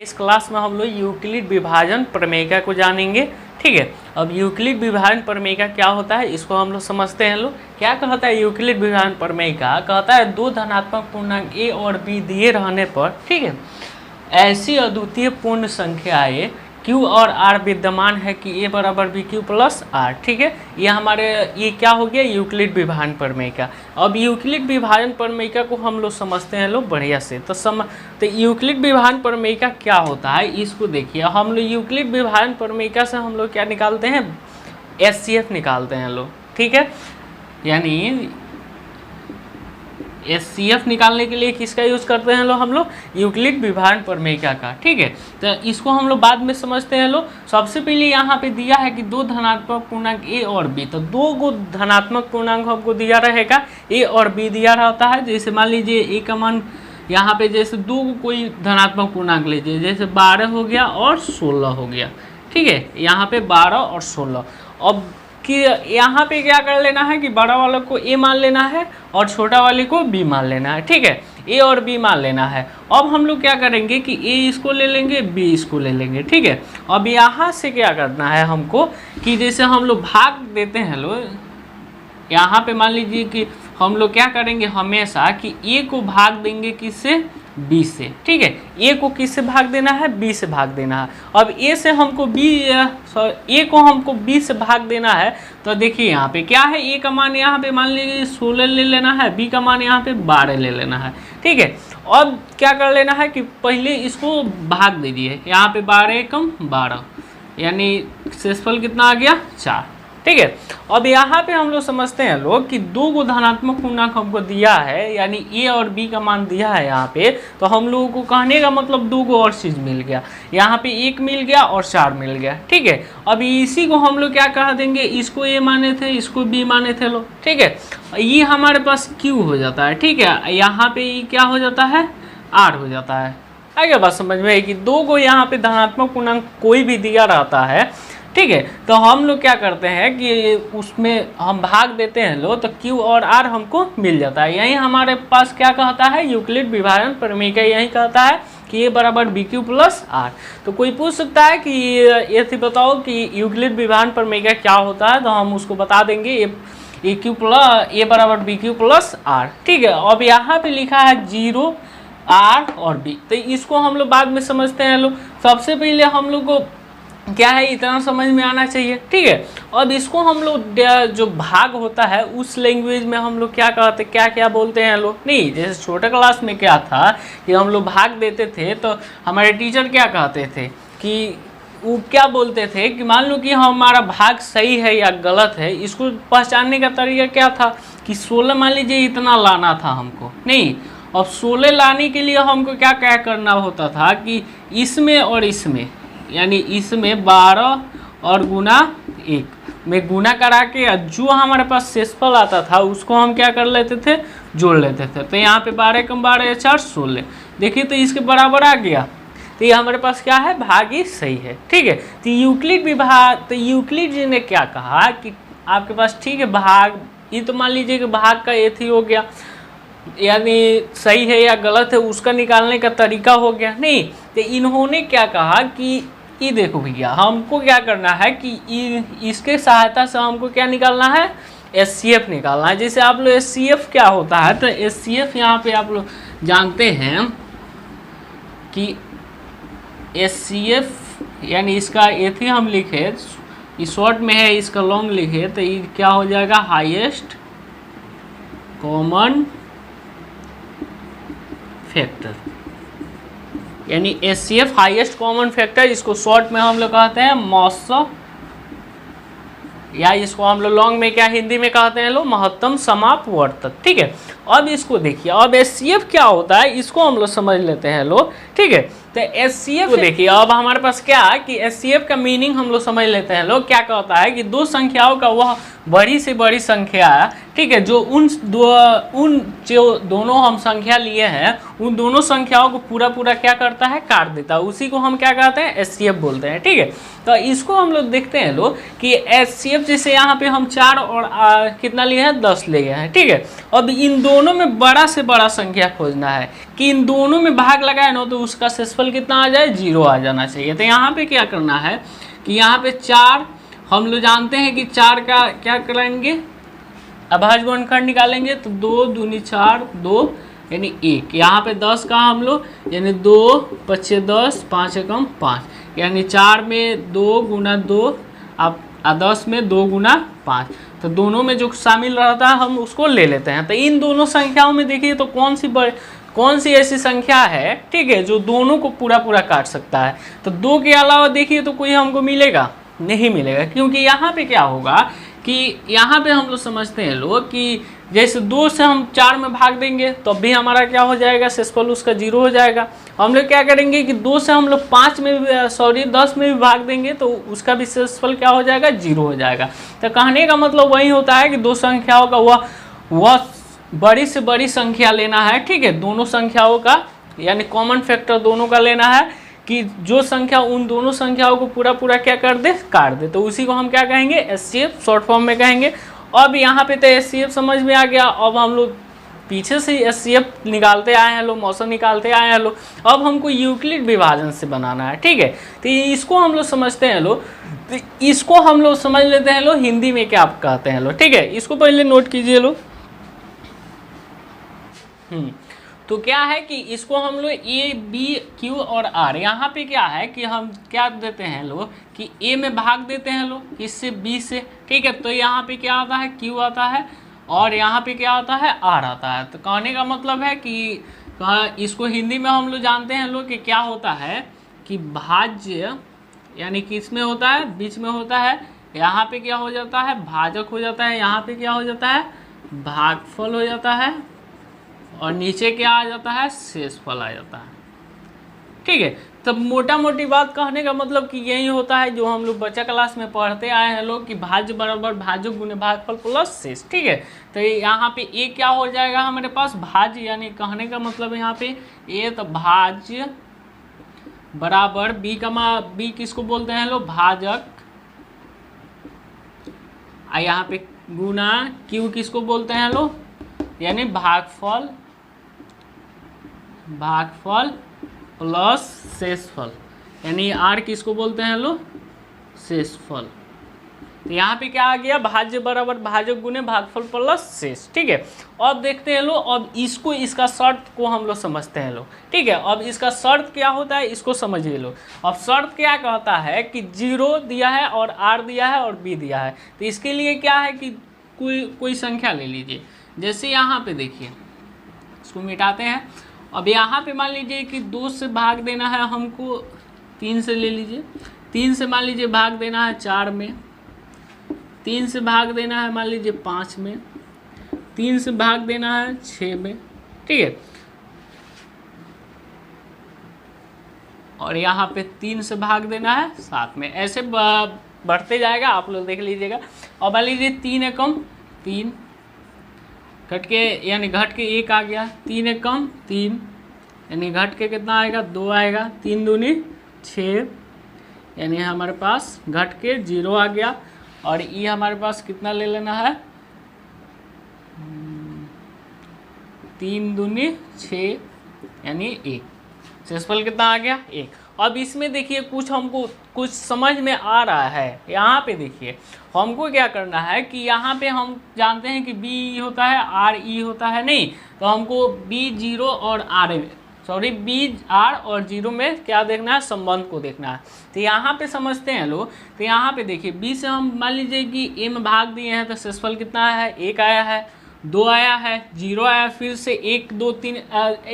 इस क्लास में हम लोग यूक्लिड विभाजन प्रमेय को जानेंगे। ठीक है, अब यूक्लिड विभाजन प्रमेय क्या होता है इसको हम लोग समझते हैं। लोग क्या कहता है यूक्लिड विभाजन प्रमेय कहता है दो धनात्मक पूर्णांक ए और बी दिए रहने पर, ठीक है, ऐसी अद्वितीय पूर्ण संख्याएं Q और R विद्यमान है कि A बराबर बी क्यू प्लस आर। ठीक है, ये क्या हो गया यूक्लिड विभाजन प्रमेय का। अब यूक्लिड विभाजन प्रमेय को हम लोग समझते हैं लोग बढ़िया से। तो यूक्लिड विभाजन प्रमेय क्या होता है इसको देखिए। हम लोग यूक्लिड विभाजन प्रमेय से हम लोग क्या निकालते हैं, SCF निकालते हैं लोग। ठीक है, यानी SCF निकालने के लिए किसका यूज़ करते हैं लोग, हम लोग यूक्लिड विभाजन प्रमेय का। ठीक है, तो इसको हम लोग बाद में समझते हैं लोग। सबसे पहले यहाँ पे दिया है कि दो धनात्मक पूर्णांक A और B, तो दो गो धनात्मक पूर्णांक हमको दिया रहेगा, A और B दिया रहता है। जैसे मान लीजिए A का मान यहाँ पे जैसे दो कोई धनात्मक पूर्णांक लीजिए, जैसे 12 हो गया और 16 हो गया। ठीक है, यहाँ पे 12 और 16। अब कि यहाँ पे क्या कर लेना है कि बड़ा वाले को A मान लेना है और छोटा वाले को B मान लेना है। ठीक है, A और B मान लेना है। अब हम लोग क्या करेंगे कि A इसको ले लेंगे, B इसको ले लेंगे। ठीक है, अब यहाँ से क्या करना है हमको कि जैसे हम लोग भाग देते हैं लोग, यहाँ पे मान लीजिए कि हम लोग क्या करेंगे हमेशा कि A को भाग देंगे किससे, B से। ठीक है, A को किससे भाग देना है, B से भाग देना है। अब A को हमको B से भाग देना है, तो देखिए यहाँ पे क्या है, A का मान यहाँ पे मान लीजिए 16 ले लेना है, B का मान यहाँ पे 12 ले लेना है। ठीक है, अब क्या कर लेना है कि पहले इसको भाग दीजिए, यहाँ पे 12 कम 12, यानी शेषफल कितना आ गया 4। ठीक है, अब यहाँ पे हम लोग समझते हैं लोग कि दो गो धनात्मक पूर्णांक हमको दिया है, यानी A और B का मान दिया है यहाँ पे, तो हम लोगों को कहने का मतलब दो गो और चीज़ मिल गया। यहाँ पे 1 मिल गया और 4 मिल गया। ठीक है, अब इसी को हम लोग क्या कह देंगे, इसको A माने थे, इसको B माने थे लोग। ठीक है, ये हमारे पास Q हो जाता है। ठीक है, यहाँ पे ये क्या हो जाता है, R हो जाता है। आगे बात समझ में है कि दो गो यहाँ पे धनात्मक पूर्णांक कोई भी दिया रहता है। ठीक है, तो हम लोग क्या करते हैं कि उसमें हम भाग देते हैं लो, तो Q और R हमको मिल जाता है। यही हमारे पास क्या कहता है यूक्लिड विभाजन प्रमेय का, यही कहता है कि A बराबर बी क्यू प्लस आर। तो कोई पूछ सकता है कि ये बताओ कि यूक्लिड विभाजन प्रमेय का क्या होता है, तो हम उसको बता देंगे A बराबर बी क्यू प्लस आर। ठीक है, अब यहाँ पे लिखा है 0 R और B, तो इसको हम लोग बाद में समझते हैं लोग। सबसे पहले हम लोग को क्या है इतना समझ में आना चाहिए। ठीक है, अब इसको हम लोग जो भाग होता है उस लैंग्वेज में हम लोग क्या कहते, क्या बोलते हैं लोग, नहीं जैसे छोटे क्लास में क्या था कि हम लोग भाग देते थे तो हमारे टीचर क्या कहते थे कि वो क्या बोलते थे कि मान लो कि हमारा भाग सही है या गलत है, इसको पहचानने का तरीका क्या था कि 16 मान लीजिए इतना लाना था हमको, नहीं, अब 16 लाने के लिए हमको क्या करना होता था कि इसमें और इसमें, यानी इसमें 12 और गुना 1 में गुना करा के जो हमारे पास शेषफल आता था उसको हम क्या कर लेते थे, जोड़ लेते थे। तो यहाँ पे 12 कम 12 4 16, देखिए तो इसके बराबर आ गया। तो ये हमारे पास क्या है, भाग ही सही है। ठीक है, तो यूक्लिड जी ने क्या कहा कि आपके पास, ठीक है, भाग, ये तो मान लीजिए कि भाग का एक ही हो गया, यानी सही है या गलत है उसका निकालने का तरीका हो गया। नहीं, तो इन्होंने क्या कहा कि ये देखो भैया, हमको क्या करना है कि इसके सहायता से हमको क्या निकालना है, SCF निकालना है। जैसे आप लोग SCF क्या होता है, तो SCF यहाँ पे आप लोग जानते हैं कि SCF यानी इसका एथी हम लिखे, इस शॉर्ट में है, इसका लॉन्ग लिखे, तो ये क्या हो जाएगा, हाईएस्ट कॉमन फैक्टर, यानी SCF हाईएस्ट कॉमन फैक्टर। इसको शॉर्ट में हम लोग कहते हैं मौसा, या इसको हम लोग लॉन्ग में क्या हिंदी में कहते हैं लोग, महत्तम समापवर्तक। ठीक है, अब इसको देखिए, अब SCF क्या होता है इसको हम लोग समझ लेते हैं लोग। ठीक है, तो SCF को देखिए, अब हमारे पास क्या है कि SCF का मीनिंग हम लोग समझ लेते हैं लोग। क्या कहता है कि दो संख्याओं का वह बड़ी से बड़ी संख्या, ठीक है, जो उन जो दोनों हम संख्या लिए हैं उन दोनों संख्याओं को पूरा पूरा क्या करता है, काट देता है, उसी को हम क्या कहते हैं, एचसीएफ बोलते हैं। ठीक है, तो इसको हम लोग देखते हैं लोग कि एचसीएफ जैसे यहाँ पे हम 4 और कितना लिए हैं, 10 लिए हैं। ठीक है, अब इन दोनों में बड़ा से बड़ा संख्या खोजना है कि इन दोनों में भाग लगाए ना तो उसका शेषफल कितना आ जाए, 0 आ जाना चाहिए। तो यहाँ पे क्या करना है कि यहाँ पे 4 हम लोग जानते हैं कि 4 का क्या करेंगे, अभाज्य गुणनखंड निकालेंगे तो 2 दूनी 4, 2 यानी 1। यहाँ पे 10 का हम लोग यानी 2 पच्चे 10, 5 एकम 5, यानी 4 में 2 गुना 2 अब 10 में 2 गुना 5, तो दोनों में जो शामिल रहता है हम उसको ले लेते हैं। तो इन दोनों संख्याओं में देखिए तो कौन सी ऐसी संख्या है, ठीक है, जो दोनों को पूरा पूरा काट सकता है। तो 2 के अलावा देखिए तो कोई हमको मिलेगा नहीं मिलेगा, क्योंकि यहाँ पे क्या होगा कि यहाँ पे हम लोग समझते हैं लोग कि जैसे 2 से हम 4 में भाग देंगे तो भी हमारा क्या हो जाएगा, शेषफल उसका 0 हो जाएगा। हम लोग क्या करेंगे कि 2 से हम लोग 10 में भी भाग देंगे तो उसका भी शेषफल क्या हो जाएगा, 0 हो जाएगा। तो कहने का मतलब वही होता है कि दो संख्याओं का वह बड़ी से बड़ी संख्या लेना है। ठीक है, दोनों संख्याओं का यानी कॉमन फैक्टर दोनों का लेना है कि जो संख्या उन दोनों संख्याओं को पूरा पूरा क्या कर दे, काट दे, तो उसी को हम क्या कहेंगे, एचसीएफ शॉर्ट फॉर्म में कहेंगे। अब यहाँ पे तो एचसीएफ समझ में आ गया। अब हम लोग पीछे से एचसीएफ निकालते आए हैं लोग, मौसम निकालते आए हैं लोग, अब हमको यूक्लिड विभाजन से बनाना है। ठीक है, तो इसको हम लोग समझते हैं लोग, तो इसको हम लोग समझ लेते हैं लोग हिंदी में क्या आप कहते हैं लोग। ठीक है, इसको पहले नोट कीजिए लोग। तो क्या है कि इसको हम लोग ए बी क्यू और आर, यहाँ पे क्या है कि हम क्या देते हैं लोग कि ए में भाग देते हैं लोग इससे बी से। ठीक है, तो यहाँ पे क्या आता है, क्यू आता है और यहाँ पे क्या आता है, आर आता है। तो कहने का मतलब है कि इसको हिंदी में हम लोग जानते हैं लोग कि क्या होता है कि भाज्य यानी किस में होता है, बीच में होता है, यहाँ पे क्या हो जाता है, भाजक हो जाता है, यहाँ पे क्या हो जाता है, भागफल हो जाता है और नीचे क्या आ जाता है, शेषफल आ जाता है। ठीक है, तब मोटा मोटी बात कहने का मतलब कि यही होता है जो हम लोग बच्चा क्लास में पढ़ते आए हैं लोग कि भाज्य बराबर भाजक गुने भागफल प्लस शेष। ठीक है, तो यहाँ पे ए क्या हो जाएगा हमारे पास, भाज्य, यानी कहने का मतलब यहाँ पे ए तो भाज्य बराबर बी किसको बोलते हैं लोग, भाजक, यहाँ पे गुना क्यू किसको बोलते हैं लोग, यानी भागफल प्लस शेषफल, यानी आर किसको बोलते हैं लोग, शेषफल। तो यहाँ पे क्या आ गया, भाज्य बराबर भाजक गुने भागफल प्लस शेष। ठीक है, अब देखते हैं लोग, अब इसको इसका शर्त को हम लोग समझते हैं लोग। ठीक है, अब इसका शर्त क्या होता है इसको समझिए लोग। अब शर्त क्या कहता है कि 0 दिया है और आर दिया है और बी दिया है, तो इसके लिए क्या है कि कोई संख्या ले लीजिए। जैसे यहाँ पे देखिए, इसको मिटाते हैं। अब यहाँ पे मान लीजिए कि 2 से भाग देना है हमको, 3 से ले लीजिए, 3 से मान लीजिए भाग देना है 4 में, 3 से भाग देना है मान लीजिए 5 में, 3 से भाग देना है 6 में। ठीक है, और यहाँ पे 3 से भाग देना है 7 में, ऐसे बढ़ते जाएगा, आप लोग देख लीजिएगा। और मान लीजिए 3 एकम 3 घट के यानी घट के 1 आ गया, 3 एकम 3 यानी घट के कितना आएगा, 2 आएगा, 3 दूनी 6 यानी हमारे पास घट के 0 आ गया। और ये हमारे पास कितना ले लेना है, 3 दूनी 6 यानी 1, शेषफल कितना आ गया, 1। अब इसमें देखिए हमको कुछ समझ में आ रहा है। यहाँ पे देखिए हमको क्या करना है कि यहाँ पे हम जानते हैं कि बी होता है, आर ई होता है, नहीं तो हमको बी 0 और बी आर और 0 में क्या देखना है, संबंध को देखना है। तो यहाँ पे समझते हैं लोग। तो यहाँ पे देखिए बी से हम मान लीजिए कि ए में भाग दिए हैं तो शेषफल कितना है, 1 आया है, 2 आया है, 0 आया, फिर से 1 2 3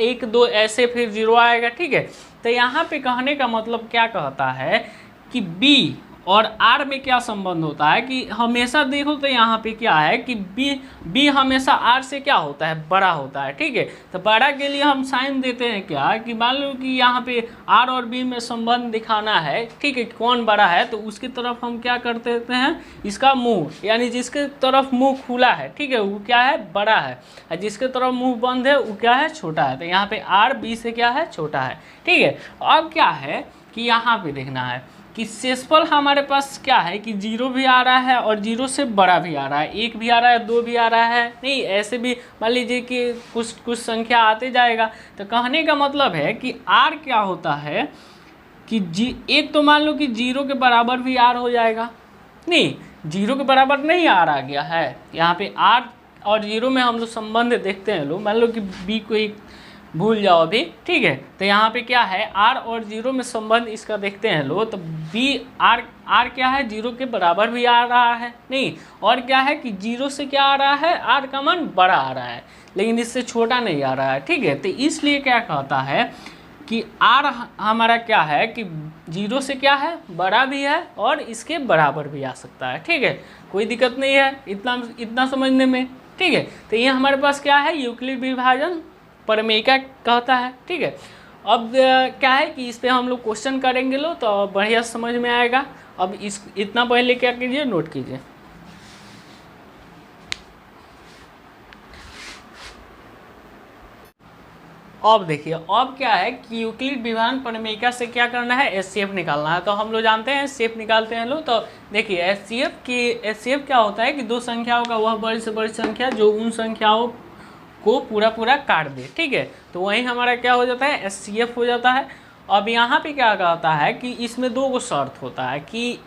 1 2 ऐसे फिर 0 आएगा। ठीक है, तो यहाँ पे कहने का मतलब क्या कहता है कि B और आर में क्या संबंध होता है कि हमेशा देखो तो यहाँ पे क्या है कि बी हमेशा आर से क्या होता है, बड़ा होता है। ठीक है, तो बड़ा के लिए हम साइन देते हैं क्या कि मान लो कि यहाँ पे आर और बी में संबंध दिखाना है। ठीक है, कौन बड़ा है तो उसकी तरफ हम क्या कर देते हैं, इसका मुंह, यानी जिसके तरफ मुंह खुला है, ठीक है, वो क्या है, बड़ा है, और जिसके तरफ मुंह बंद है वो क्या है, छोटा है। तो यहाँ पे आर बी से क्या है, छोटा है। ठीक है, अब क्या है कि यहाँ पे देखना है कि शेषफल हमारे पास क्या है कि 0 भी आ रहा है और 0 से बड़ा भी आ रहा है, 1 भी आ रहा है, 2 भी आ रहा है, नहीं ऐसे भी मान लीजिए कि कुछ संख्या आते जाएगा। तो कहने का मतलब है कि आर क्या होता है कि एक तो मान लो कि 0 के बराबर भी आर हो जाएगा, नहीं 0 के बराबर नहीं आर आ गया है, यहाँ पे आर और 0 में हम लोग संबंध देखते हैं लोग। मान लो कि बी को एक भूल जाओ अभी, ठीक है, तो यहाँ पे क्या है आर और 0 में संबंध इसका देखते हैं लोग। तो बी आर क्या है, 0 के बराबर भी आ रहा है, नहीं और क्या है कि 0 से क्या आ रहा है, आर का मान बड़ा आ रहा है, लेकिन इससे छोटा नहीं आ रहा है। ठीक है, तो इसलिए क्या कहता है कि आर हमारा क्या है कि 0 से क्या है, बड़ा भी है और इसके बराबर भी आ सकता है। ठीक है, कोई दिक्कत नहीं है इतना समझने में। ठीक है, तो ये हमारे पास क्या है, यूक्लिड विभाजन प्रमेयिका कहता है। ठीक है, अब क्या है कि इस पे हम लोग क्वेश्चन करेंगे लो तो बढ़िया समझ में आएगा। अब इतना पहले क्या कीजिए, नोट कीजिए। अब देखिए, अब क्या है कि यूक्लिड विभाजन प्रमेयिका से क्या करना है, एचसीएफ निकालना है। तो हम लोग जानते हैं एचसीएफ निकालते हैं लोग। तो देखिए एचसीएफ क्या होता है कि दो संख्याओं का वह बड़ी से बड़ी संख्या जो उन संख्याओं को पूरा काट दे। ठीक है, तो वही हमारा क्या हो जाता है, एचसीएफ हो जाता है। अब यहाँ पे क्या कहता है कि इसमें दो गो शर्त होता है कि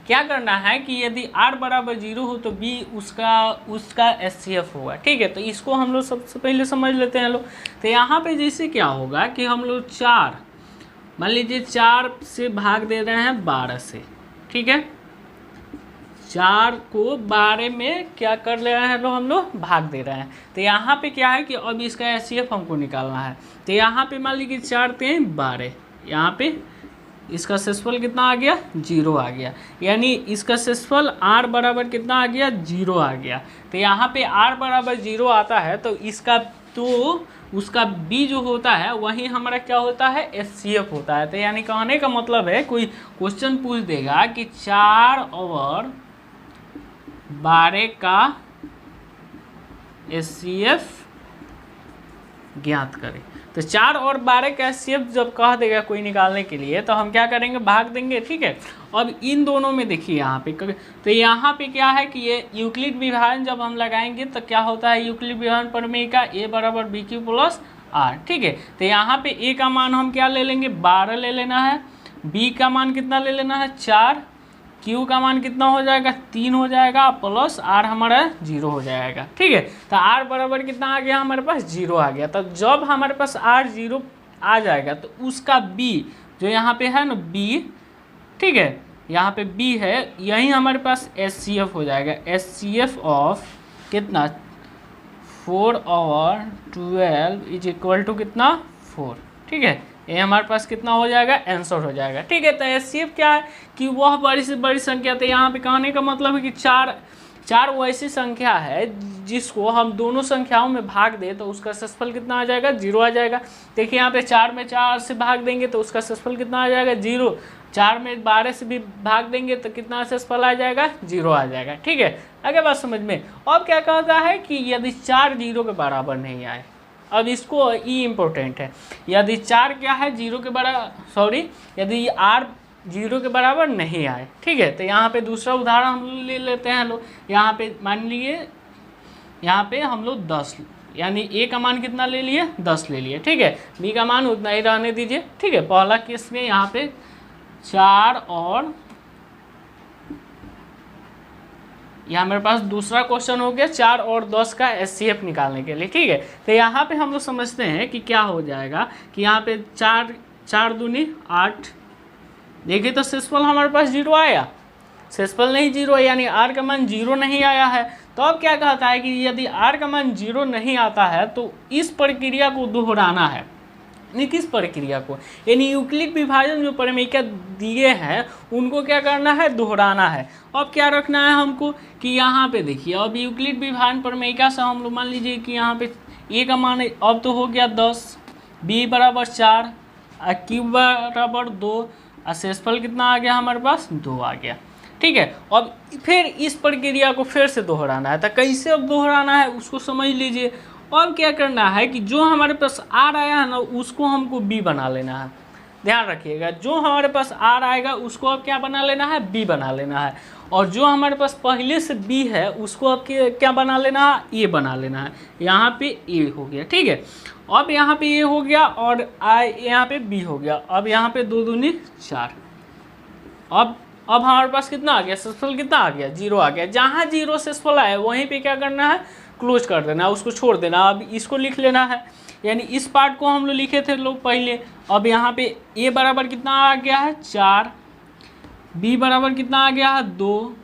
क्या करना है कि यदि r बराबर 0 हो तो b उसका एचसीएफ होगा। ठीक है, तो इसको हम लोग सबसे पहले समझ लेते हैं लोग। तो यहाँ पे जैसे क्या होगा कि हम लोग 4 मान लीजिए 4 से भाग दे रहे हैं 12 से। ठीक है, 4 को 12 में क्या कर ले रहे हैं लोग, हम लोग भाग दे रहे हैं। तो यहाँ पे क्या है कि अब इसका एचसीएफ हमको निकालना है। तो यहाँ पे मान लीजिए 4 3 12, यहाँ पे इसका शेषफल कितना आ गया, 0 आ गया, यानी इसका शेषफल r बराबर कितना आ गया, 0 आ गया। तो यहाँ पे r बराबर 0 आता है तो उसका b जो होता है वही हमारा क्या होता है, एचसीएफ होता है। तो यानी कहने का मतलब है कोई क्वेश्चन पूछ देगा कि 4 और 12 का एचसीएफ ज्ञात करें। तो 4 और 12 का एचसीएफ जब कह देगा कोई निकालने के लिए तो हम क्या करेंगे, भाग देंगे। ठीक है, अब इन दोनों में देखिए यहाँ पे, तो यहाँ पे क्या है कि ये यूक्लिड विभाजन जब हम लगाएंगे तो क्या होता है, यूक्लिड विभाजन प्रमेयिका a बराबर बी क्यू प्लस आर। ठीक है, तो यहाँ पे a का मान हम क्या ले लेंगे, 12 ले लेना है, b का मान कितना ले लेना है, 4, Q का मान कितना हो जाएगा, 3 हो जाएगा, प्लस R हमारा 0 हो जाएगा। ठीक है, तो R बराबर कितना आ गया, हमारे पास 0 आ गया। तो जब हमारे पास R 0 आ जाएगा तो उसका B जो यहाँ पे है ना B, ठीक है, यहाँ पे B है, यही हमारे पास एचसीएफ हो जाएगा। एचसीएफ ऑफ कितना, 4 और 12 इज इक्वल टू कितना, 4। ठीक है, ये हमारे पास कितना हो जाएगा, आंसर हो जाएगा। ठीक है, तो एचसीएफ क्या है कि वह बड़ी से बड़ी संख्या। तो यहाँ पे कहने का मतलब है कि चार वैसी संख्या है जिसको हम दोनों संख्याओं में भाग दे तो उसका शेषफल कितना आ जाएगा, 0 आ जाएगा। देखिए यहाँ पे 4 में 4 से भाग देंगे तो उसका शेषफल कितना आ जाएगा, 0। 4 में 12 से भी भाग देंगे तो कितना शेषफल आ जाएगा, 0 आ जाएगा। ठीक है, आगे बात समझ में। अब क्या कहता है कि यदि 4 0 के बराबर नहीं आए, अब इसको ई इम्पोर्टेंट है, यदि 4 क्या है 0 के यदि r 0 के बराबर नहीं आए। ठीक है, तो यहाँ पे दूसरा उदाहरण हम लोग ले लेते हैं लोग। यहाँ पे मान लीजिए यहाँ पे हम लोग 10, यानी a का मान कितना ले लिए, 10 ले लिए। ठीक है, b का मान उतना ही रहने दीजिए। ठीक है, पहला केस में यहाँ पे 4 और यहाँ मेरे पास दूसरा क्वेश्चन हो गया 4 और 10 का एचसीएफ निकालने के लिए। ठीक है, तो यहाँ पे हम लोग समझते हैं कि क्या हो जाएगा कि यहाँ पे 4 दूनी 8, देखिए तो शेषफल हमारे पास 0 आया, शेषफल नहीं 0 यानी r का मान 0 नहीं आया है। तो अब क्या कहता है कि यदि r का मान 0 नहीं आता है तो इस प्रक्रिया को दोहराना है। यानी किस प्रक्रिया को, यानी यूक्लिड विभाजन जो प्रमेयिका दिए हैं उनको क्या करना है, दोहराना है। अब क्या रखना है हमको कि यहाँ पे देखिए, अब यूक्लिड विभाजन प्रमेयिका से हम लोग मान लीजिए कि यहाँ पे ए का मान अब तो हो गया 10, बी बराबर 4, क्यू बराबर 2, और शेषफल कितना आ गया हमारे पास, 2 आ गया। ठीक है, अब फिर इस प्रक्रिया को फिर से दोहराना है। तो कैसे अब दोहराना है उसको समझ लीजिए। अब क्या करना है कि जो हमारे पास आर आया है ना उसको हमको बी बना लेना है। ध्यान रखिएगा, जो हमारे पास आर आएगा उसको अब क्या बना लेना है, बी बना लेना है। और जो हमारे पास पहले से बी है उसको अब क्या बना लेना है, ए बना लेना है। यहाँ पे ए हो गया। ठीक है, अब यहाँ पे ए हो गया और यहाँ पे बी हो गया। अब यहाँ पे 2 दूनी 4। अब हमारे पास कितना आ गया, शेषफल कितना आ गया, 0 आ गया। जहाँ 0 शेषफल आया वहीं पे क्या करना है, क्लोज कर देना है, उसको छोड़ देना। अब इसको लिख लेना है, यानी इस पार्ट को हम लोग लिखे थे लोग पहले। अब यहाँ पे ए बराबर कितना आ गया है, 4, बी बराबर कितना आ गया है, 2,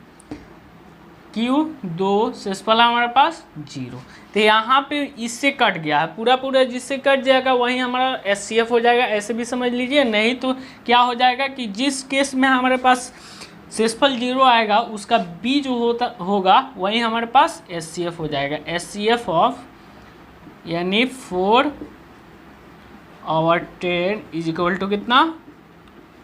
क्यू 2, शेषफल हमारे पास 0। तो यहाँ पे इससे कट गया है, पूरा जिससे कट जाएगा वही हमारा एचसीएफ हो जाएगा, ऐसे भी समझ लीजिए। नहीं तो क्या हो जाएगा कि जिस केस में हमारे पास शेषफल 0 आएगा उसका बी जो होगा वही हमारे पास एचसीएफ हो जाएगा। एचसीएफ ऑफ यानी 4/10 इज इक्वल टू कितना,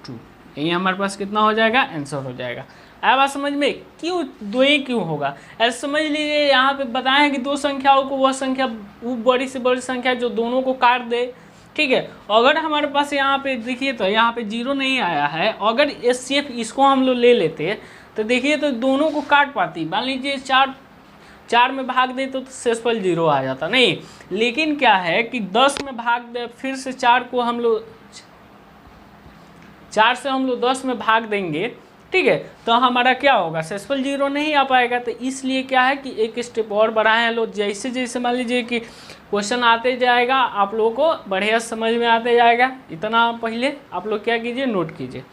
2। यही हमारे पास कितना हो जाएगा, आंसर हो जाएगा। आया बात समझ में, क्यों 2 ही क्यों होगा, ऐसे समझ लीजिए। यहाँ पे बताएं कि 2 संख्याओं को वह संख्या, वो बड़ी से बड़ी संख्या जो दोनों को काट दे। ठीक है, अगर हमारे पास यहाँ पे देखिए तो यहाँ पे 0 नहीं आया है, अगर एचसीएफ इसको हम लोग ले लेते तो देखिए तो दोनों को काट पाती। मान लीजिए 4 में भाग दे तो शेषफल 0 आ जाता, नहीं। लेकिन क्या है कि 10 में भाग दे, फिर से 4 को हम लोग 4 से हम लोग 10 में भाग देंगे। ठीक है, तो हमारा क्या होगा, शेषफल 0 नहीं आ पाएगा। तो इसलिए क्या है कि एक स्टेप और बढ़ाए हैं लोग। जैसे जैसे मान लीजिए कि क्वेश्चन आते जाएगा आप लोगों को बढ़िया समझ में आते जाएगा। इतना पहले आप लोग क्या कीजिए, नोट कीजिए।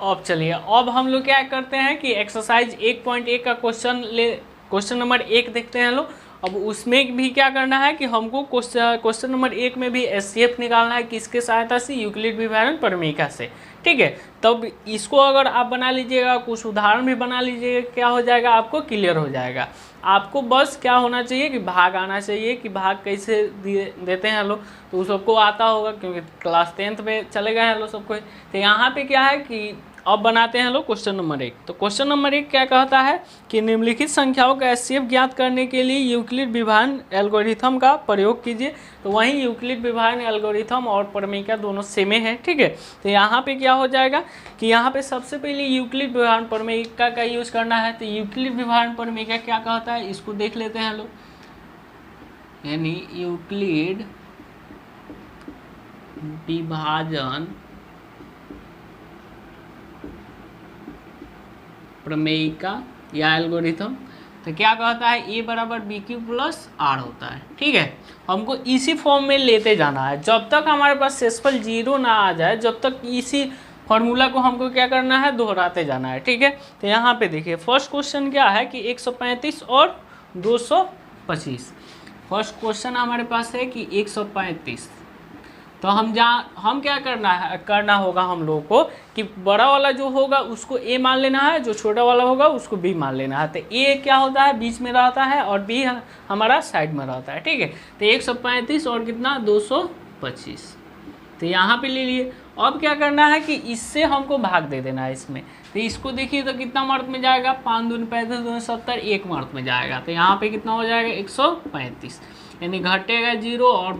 अब चलिए, अब हम लोग क्या करते हैं कि एक्सरसाइज 1.1 का क्वेश्चन नंबर 1 देखते हैं लोग। अब उसमें भी क्या करना है कि हमको क्वेश्चन नंबर 1 में भी एचसीएफ निकालना है, किसके सहायता से, यूक्लिड विभाजन प्रमेयिका से। ठीक है, तब इसको अगर आप बना लीजिएगा, कुछ उदाहरण भी बना लीजिएगा, क्या हो जाएगा, आपको क्लियर हो जाएगा। आपको बस क्या होना चाहिए कि भाग आना चाहिए, कि भाग कैसे देते हैं लोग, तो सबको आता होगा क्योंकि क्लास 10th में चले गए हैं लोग सबको। तो यहाँ पे क्या है कि अब बनाते हैं लोग क्वेश्चन नंबर 1। तो क्वेश्चन नंबर 1 क्या कहता है कि निम्नलिखित संख्याओं का एचसीएफ ज्ञात करने के लिए यूक्लिड विभाजन एल्गोरिथम का प्रयोग कीजिए। तो वहीं यूक्लिड विभाजन एल्गोरिथम और प्रमेयिका दोनों सेम है। ठीक है, तो यहाँ पे क्या हो जाएगा कि यहाँ पे सबसे पहले यूक्लिड विभाजन प्रमेयिका का यूज करना है। तो यूक्लिड विभाजन प्रमेयिका क्या कहता है, इसको देख लेते हैं लोग। यानी यूक्लिड विभाजन प्रमेयिका या एल्गोरिथम, तो क्या कहता है, ए बराबर बी क्यू प्लस आर होता है। ठीक है, हमको इसी फॉर्म में लेते जाना है जब तक हमारे पास शेषफल 0 ना आ जाए, जब तक इसी फॉर्मूला को हमको क्या करना है, दोहराते जाना है। ठीक है, तो यहाँ पे देखिए फर्स्ट क्वेश्चन क्या है कि 135 और 225। फर्स्ट क्वेश्चन हमारे पास है कि 135। तो हम क्या करना होगा हम लोगों को कि बड़ा वाला जो होगा उसको ए मान लेना है, जो छोटा वाला होगा उसको बी मान लेना है। तो ए क्या होता है, बीच में रहता है, और बी हमारा साइड में रहता है। ठीक है, तो 135 और कितना 225, तो यहाँ पे ले लिए। अब क्या करना है कि इससे हमको भाग दे देना है इसमें। तो इसको देखिए तो कितना मार्क में जाएगा, 5 दूनी 35 दूनी 70, 1 मार्क में जाएगा। तो यहाँ पे कितना हो जाएगा 135, यानी घटेगा 0 और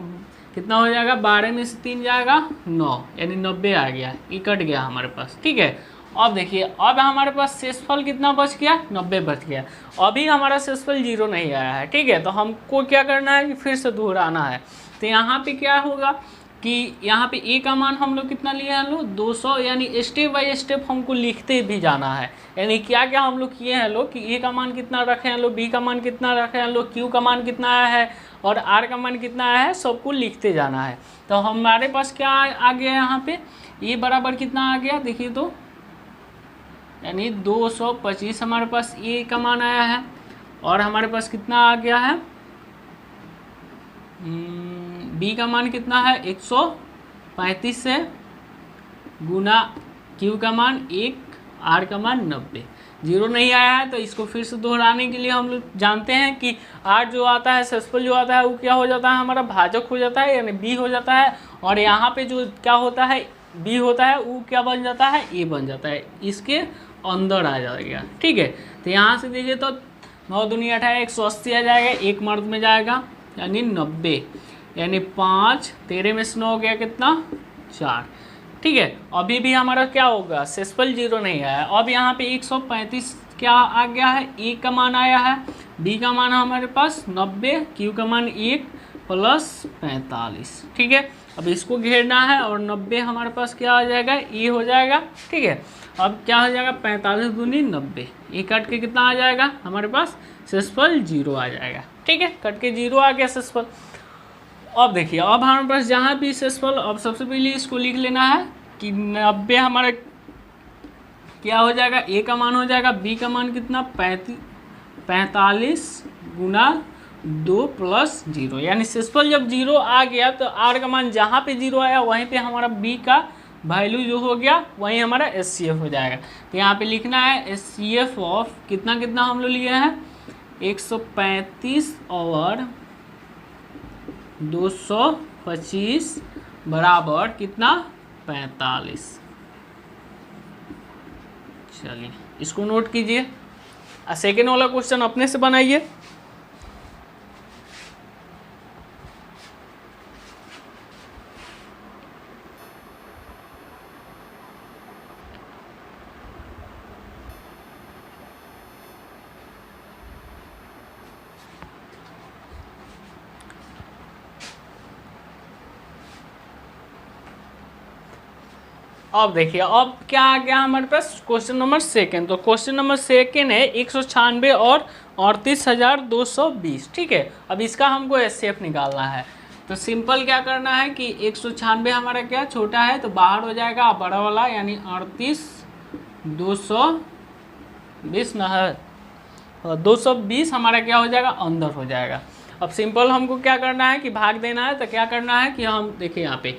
कितना हो जाएगा, 12 में से 3 जाएगा 9, यानी 90 आ गया, ये कट गया हमारे पास। ठीक है, अब देखिए अब हमारे पास शेषफल कितना बच गया, 90 बच गया। अभी हमारा शेषफल 0 नहीं आया है। ठीक है, तो हमको क्या करना है कि फिर से दोहराना है। तो यहाँ पे क्या होगा कि यहाँ पे ए का मान हम लोग कितना लिए हैं लोग, 200, यानी स्टेप बाय स्टेप हमको लिखते भी जाना है। यानी क्या क्या हम लोग किए हैं लोग कि ए का मान कितना रखे हैं लोग, बी का मान कितना रखे हैं लोग, क्यू का मान कितना आया है और आर का मान कितना आया है, सबको लिखते जाना है। तो हमारे पास क्या आ गया यहाँ पे, ए बराबर कितना आ गया, देखिए तो यानी 225 हमारे पास ए का मान आया है। और हमारे पास कितना आ गया है, बी का मान कितना है 135 से गुना क्यू का मान 1, आर का मान 90। जीरो नहीं आया है तो इसको फिर से दोहराने के लिए हम लोग जानते हैं कि आर जो आता है सेसफल जो आता है वो क्या हो जाता है, हमारा भाजक हो जाता है यानी बी हो जाता है। और यहाँ पे जो क्या होता है बी होता है वो क्या बन जाता है, ए बन जाता है, इसके अंदर आ जाएगा। ठीक है, तो यहाँ से देखिए तो 9 दूनी 18 180 आ जाएगा, एक मर्द में जाएगा यानी 90, यानी 5 13 में से 9 हो गया कितना 4। ठीक है, अभी भी हमारा क्या होगा सेसफल जीरो नहीं आया। अब यहाँ पे 135 क्या आ गया है, ए का मान आया है, बी का मान हमारे पास 90, क्यू का मान 1 प्लस 45। ठीक है, अब इसको घेरना है और 90 हमारे पास क्या आ जाएगा ए हो जाएगा। ठीक है, अब क्या हो जाएगा 45 दूनी 90, ए कट के कितना आ जाएगा हमारे पास सेसफल जीरो आ जाएगा। ठीक है, कट के जीरो आ गया सेसफल। अब देखिए अब हमारे पास जहाँ भी सेसफल, अब सबसे पहले इसको लिख लेना है कि 90 हमारा क्या हो जाएगा, ए का मान हो जाएगा, बी का मान कितना 45 गुना 2 प्लस 0, यानी सेसफल जब जीरो आ गया तो आर का मान जहाँ पे जीरो आया वहीं पे हमारा बी का वैल्यू जो हो गया वहीं हमारा एचसीएफ हो जाएगा। तो यहाँ पे लिखना है एचसीएफ ऑफ कितना कितना हम लोग लिए हैं 135 और 225 बराबर कितना 45। चलिए इसको नोट कीजिए, सेकेंड वाला क्वेश्चन अपने से बनाइए। अब देखिए अब क्या आ गया हमारे पास क्वेश्चन नंबर सेकेंड। तो क्वेश्चन नंबर सेकेंड है 196 और 38,220। ठीक है, अब इसका हमको एचसीएफ निकालना है। तो सिंपल क्या करना है कि 196 हमारा क्या छोटा है तो बाहर हो जाएगा बड़ा वाला, यानी 38,220 न है 220 हमारा क्या हो जाएगा अंदर हो जाएगा। अब सिंपल हमको क्या करना है कि भाग देना है। तो क्या करना है कि हम देखिए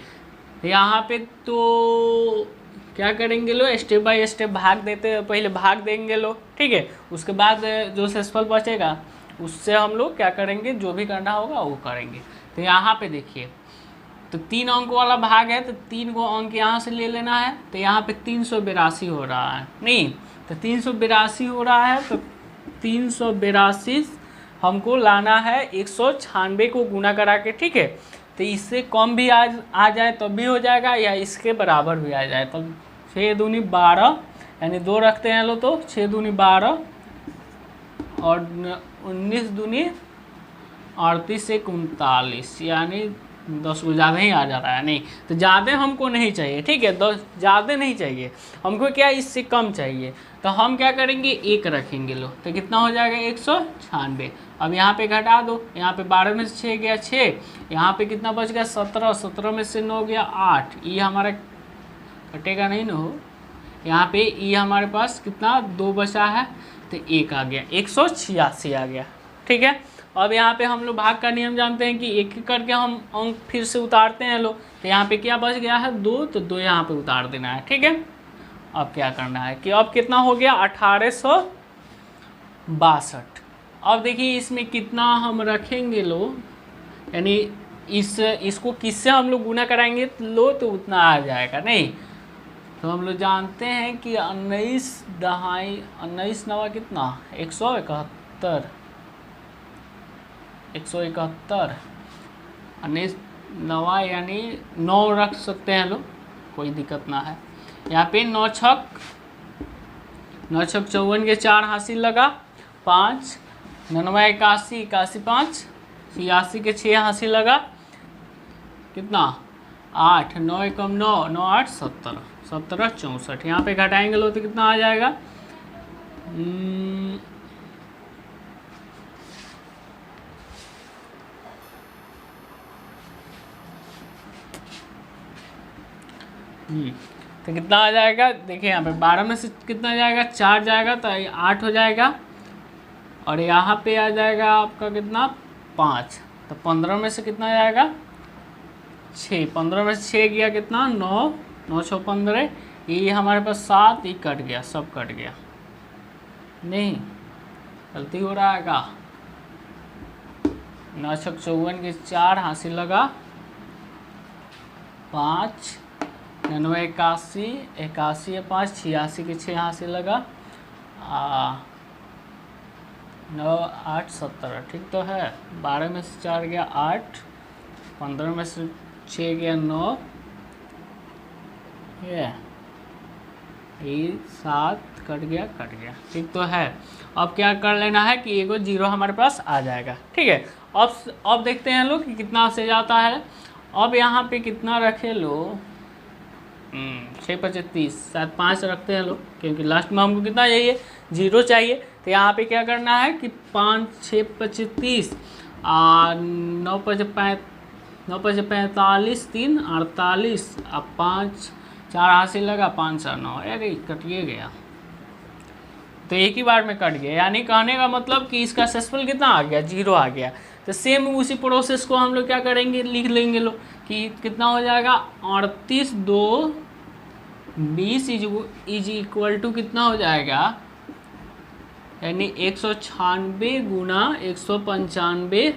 यहाँ पे तो क्या करेंगे लो स्टेप बाय स्टेप भाग देते, पहले भाग देंगे लो। ठीक है, उसके बाद जो सेसफल बचेगा उससे हम लोग क्या करेंगे जो भी करना होगा वो करेंगे। तो यहाँ पे देखिए तो 3 अंक वाला भाग है तो 3 को अंक यहाँ से ले लेना है। तो यहाँ पे 382 हो रहा है, नहीं तो 382 हो रहा है। तो 382 हमको लाना है 196 को गुना करा के। ठीक है, तो इससे कम भी आ जाए तब भी हो जाएगा या इसके बराबर भी आ जाए तो 6 दूनी 12 यानी 2 रखते हैं लो तो 6 दूनी 12 और 19 दूनी 38 से 39, यानी 10 को ज़्यादा ही आ जा रहा है। नहीं तो ज़्यादा हमको नहीं चाहिए। ठीक है, 10 ज़्यादा नहीं चाहिए हमको, क्या इससे कम चाहिए। तो हम क्या करेंगे 1 रखेंगे लो तो कितना हो जाएगा 196। अब यहाँ पे घटा दो, यहाँ पे 12 में से 6 गया 6, यहाँ पे कितना बच गया 17, 17 में से 9 गया 8, ये हमारा कटेगा नहीं ना हो। यहाँ पे ये हमारे पास कितना 2 बचा है तो 1 आ गया 186 आ गया। ठीक है, अब यहाँ पे हम लोग भाग का नियम जानते हैं कि एक एक करके हम अंक फिर से उतारते हैं लो। तो यहाँ पे क्या बच गया है 2, तो 2 यहाँ पे उतार देना है। ठीक है, अब क्या करना है कि अब कितना हो गया 1862। अब देखिए इसमें कितना हम रखेंगे लो, यानी इसको किससे हम लोग गुना कराएंगे लो तो उतना आ जाएगा। नहीं तो हम लोग जानते हैं कि 19 नवा कितना 171, 19 नवा यानी 9 रख सकते हैं लोग, कोई दिक्कत ना है। यहाँ पे 9 छक 54 के 4 हासिल लगा 5, 99 81 81 5 86 के 6 हासिल लगा कितना 8, 9 कम 9 9 8 17 17 64। यहाँ पे घटाएंगे लो तो कितना आ जाएगा तो तो कितना आ जाएगा, देखिए यहाँ पे 12 में से कितना जाएगा, 4 जाएगा तो 8 हो जाएगा, और यहाँ पे आ जाएगा आपका कितना 5, तो 15 में से कितना जाएगा 6, 15 में से 6 गया कितना 9, 9 6 15, ये हमारे पास 7, ये कट गया, सब कट गया, नहीं गलती हो रहा है का, 9 6 54 के 4 हासिल लगा 5, 99 81, 81 है 5, 86 के 6 हासिल लगा 9 8 17, ठीक तो है। 12 में से 4 गया 8, 15 में से 6 गया 9, ये 7 कट गया, ठीक तो है। अब क्या कर लेना है कि एगो 0 हमारे पास आ जाएगा, ठीक है। अब देखते हैं लोग कि कितना से जाता है। अब यहाँ पे कितना रखे लो, 6 5 30, शायद 5 रखते हैं लोग, क्योंकि लास्ट में हमको कितना चाहिए 0 चाहिए। तो यहाँ पे क्या करना है कि 5 6 5 30, 9 5 45, 3 48, अब 5 4 हासिल लगा 5 4 9, अरे कटिए गया, तो एक ही बार में कट गया। यानी कहने का मतलब कि इसका सेसफल कितना आ गया 0 आ गया। तो सेम उसी प्रोसेस को हम लोग क्या करेंगे, लिख लेंगे लोग कि कितना हो जाएगा 38 2 20 इज इक्वल टू कितना हो जाएगा, यानी 196 गुना 195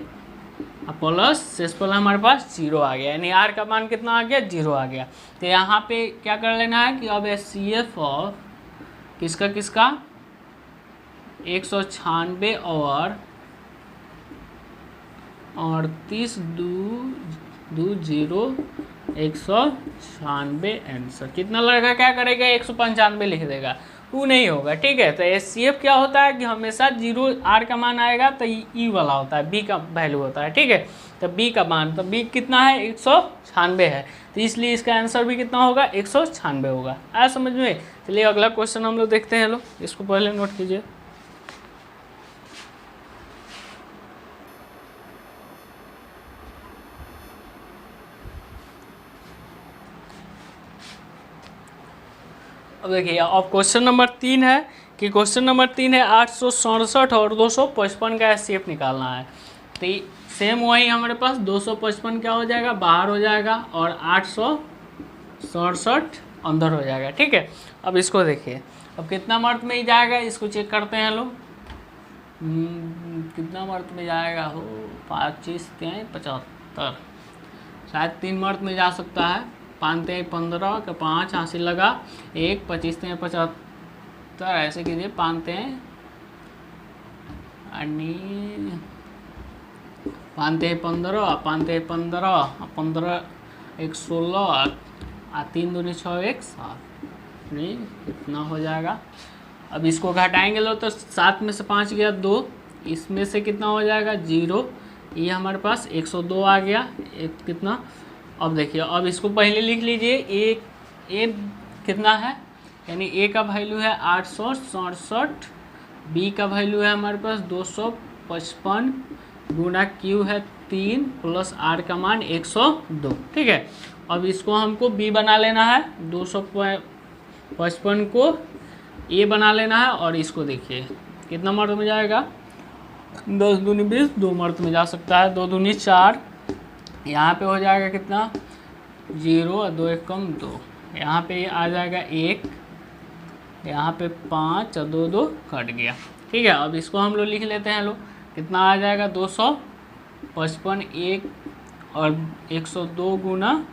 प्लस सेसफल हमारे पास 0 आ गया, यानी आर का मान कितना आ गया 0 आ गया। तो यहाँ पे क्या कर लेना है कि अब HCF ऑफ किसका 196 और 38 2 0 196 आंसर कितना लगेगा, क्या करेगा 195 लिख देगा, वो नहीं होगा, ठीक है। तो HCF क्या होता है कि हमेशा 0 आर का मान आएगा तो ई वाला होता है, बी का वैल्यू होता है, ठीक है। तो बी का मान, तो बी कितना है 196 है, तो इसलिए इसका आंसर भी कितना होगा 196 होगा। आया समझ में। चलिए अगला क्वेश्चन हम लोग देखते हैं लोग, इसको पहले नोट कीजिए। अब देखिए अब क्वेश्चन नंबर 3 है कि क्वेश्चन नंबर 3 है 867 और 255 का HCF निकालना है। तो सेम वही हमारे पास 255 क्या हो जाएगा बाहर हो जाएगा और 867 अंदर हो जाएगा, ठीक है। अब इसको देखिए, अब कितना मर्द में ही जाएगा इसको चेक करते हैं लोग, कितना मर्द में जाएगा हो 25 3 75, शायद 3 मर्द में जा सकता है, 5 3 15 का 5 हासिल लगा 1, 25 3 75, ऐसे कीजिए 5 3 15, 5 3 15, 15 1 16, 3 दूनी 6 1 7, नहीं इतना हो जाएगा। अब इसको घटाएंगे लो तो 7 में से 5 गया 2, इसमें से कितना हो जाएगा 0, ये हमारे पास 102 आ गया, एक कितना। अब देखिए अब इसको पहले लिख लीजिए, ए कितना है, यानी ए का वैल्यू है 867, बी का वैल्यू है हमारे पास 255 गुना क्यू है 3 प्लस आर का मान 102, ठीक है। अब इसको हमको बी बना लेना है, 255 को ए बना लेना है, और इसको देखिए कितना मर्द में जाएगा 10 दूनी 20, 2 मर्द में जा सकता है, 2 दूनी 4, यहाँ पे हो जाएगा कितना 0 और 2 1 कम 2, यहाँ पे आ जाएगा 1, यहाँ पे 5 और 2 2 कट गया, ठीक है। अब इसको हम लोग लिख लेते हैं लोग, कितना आ जाएगा 255 1 और 102 गुना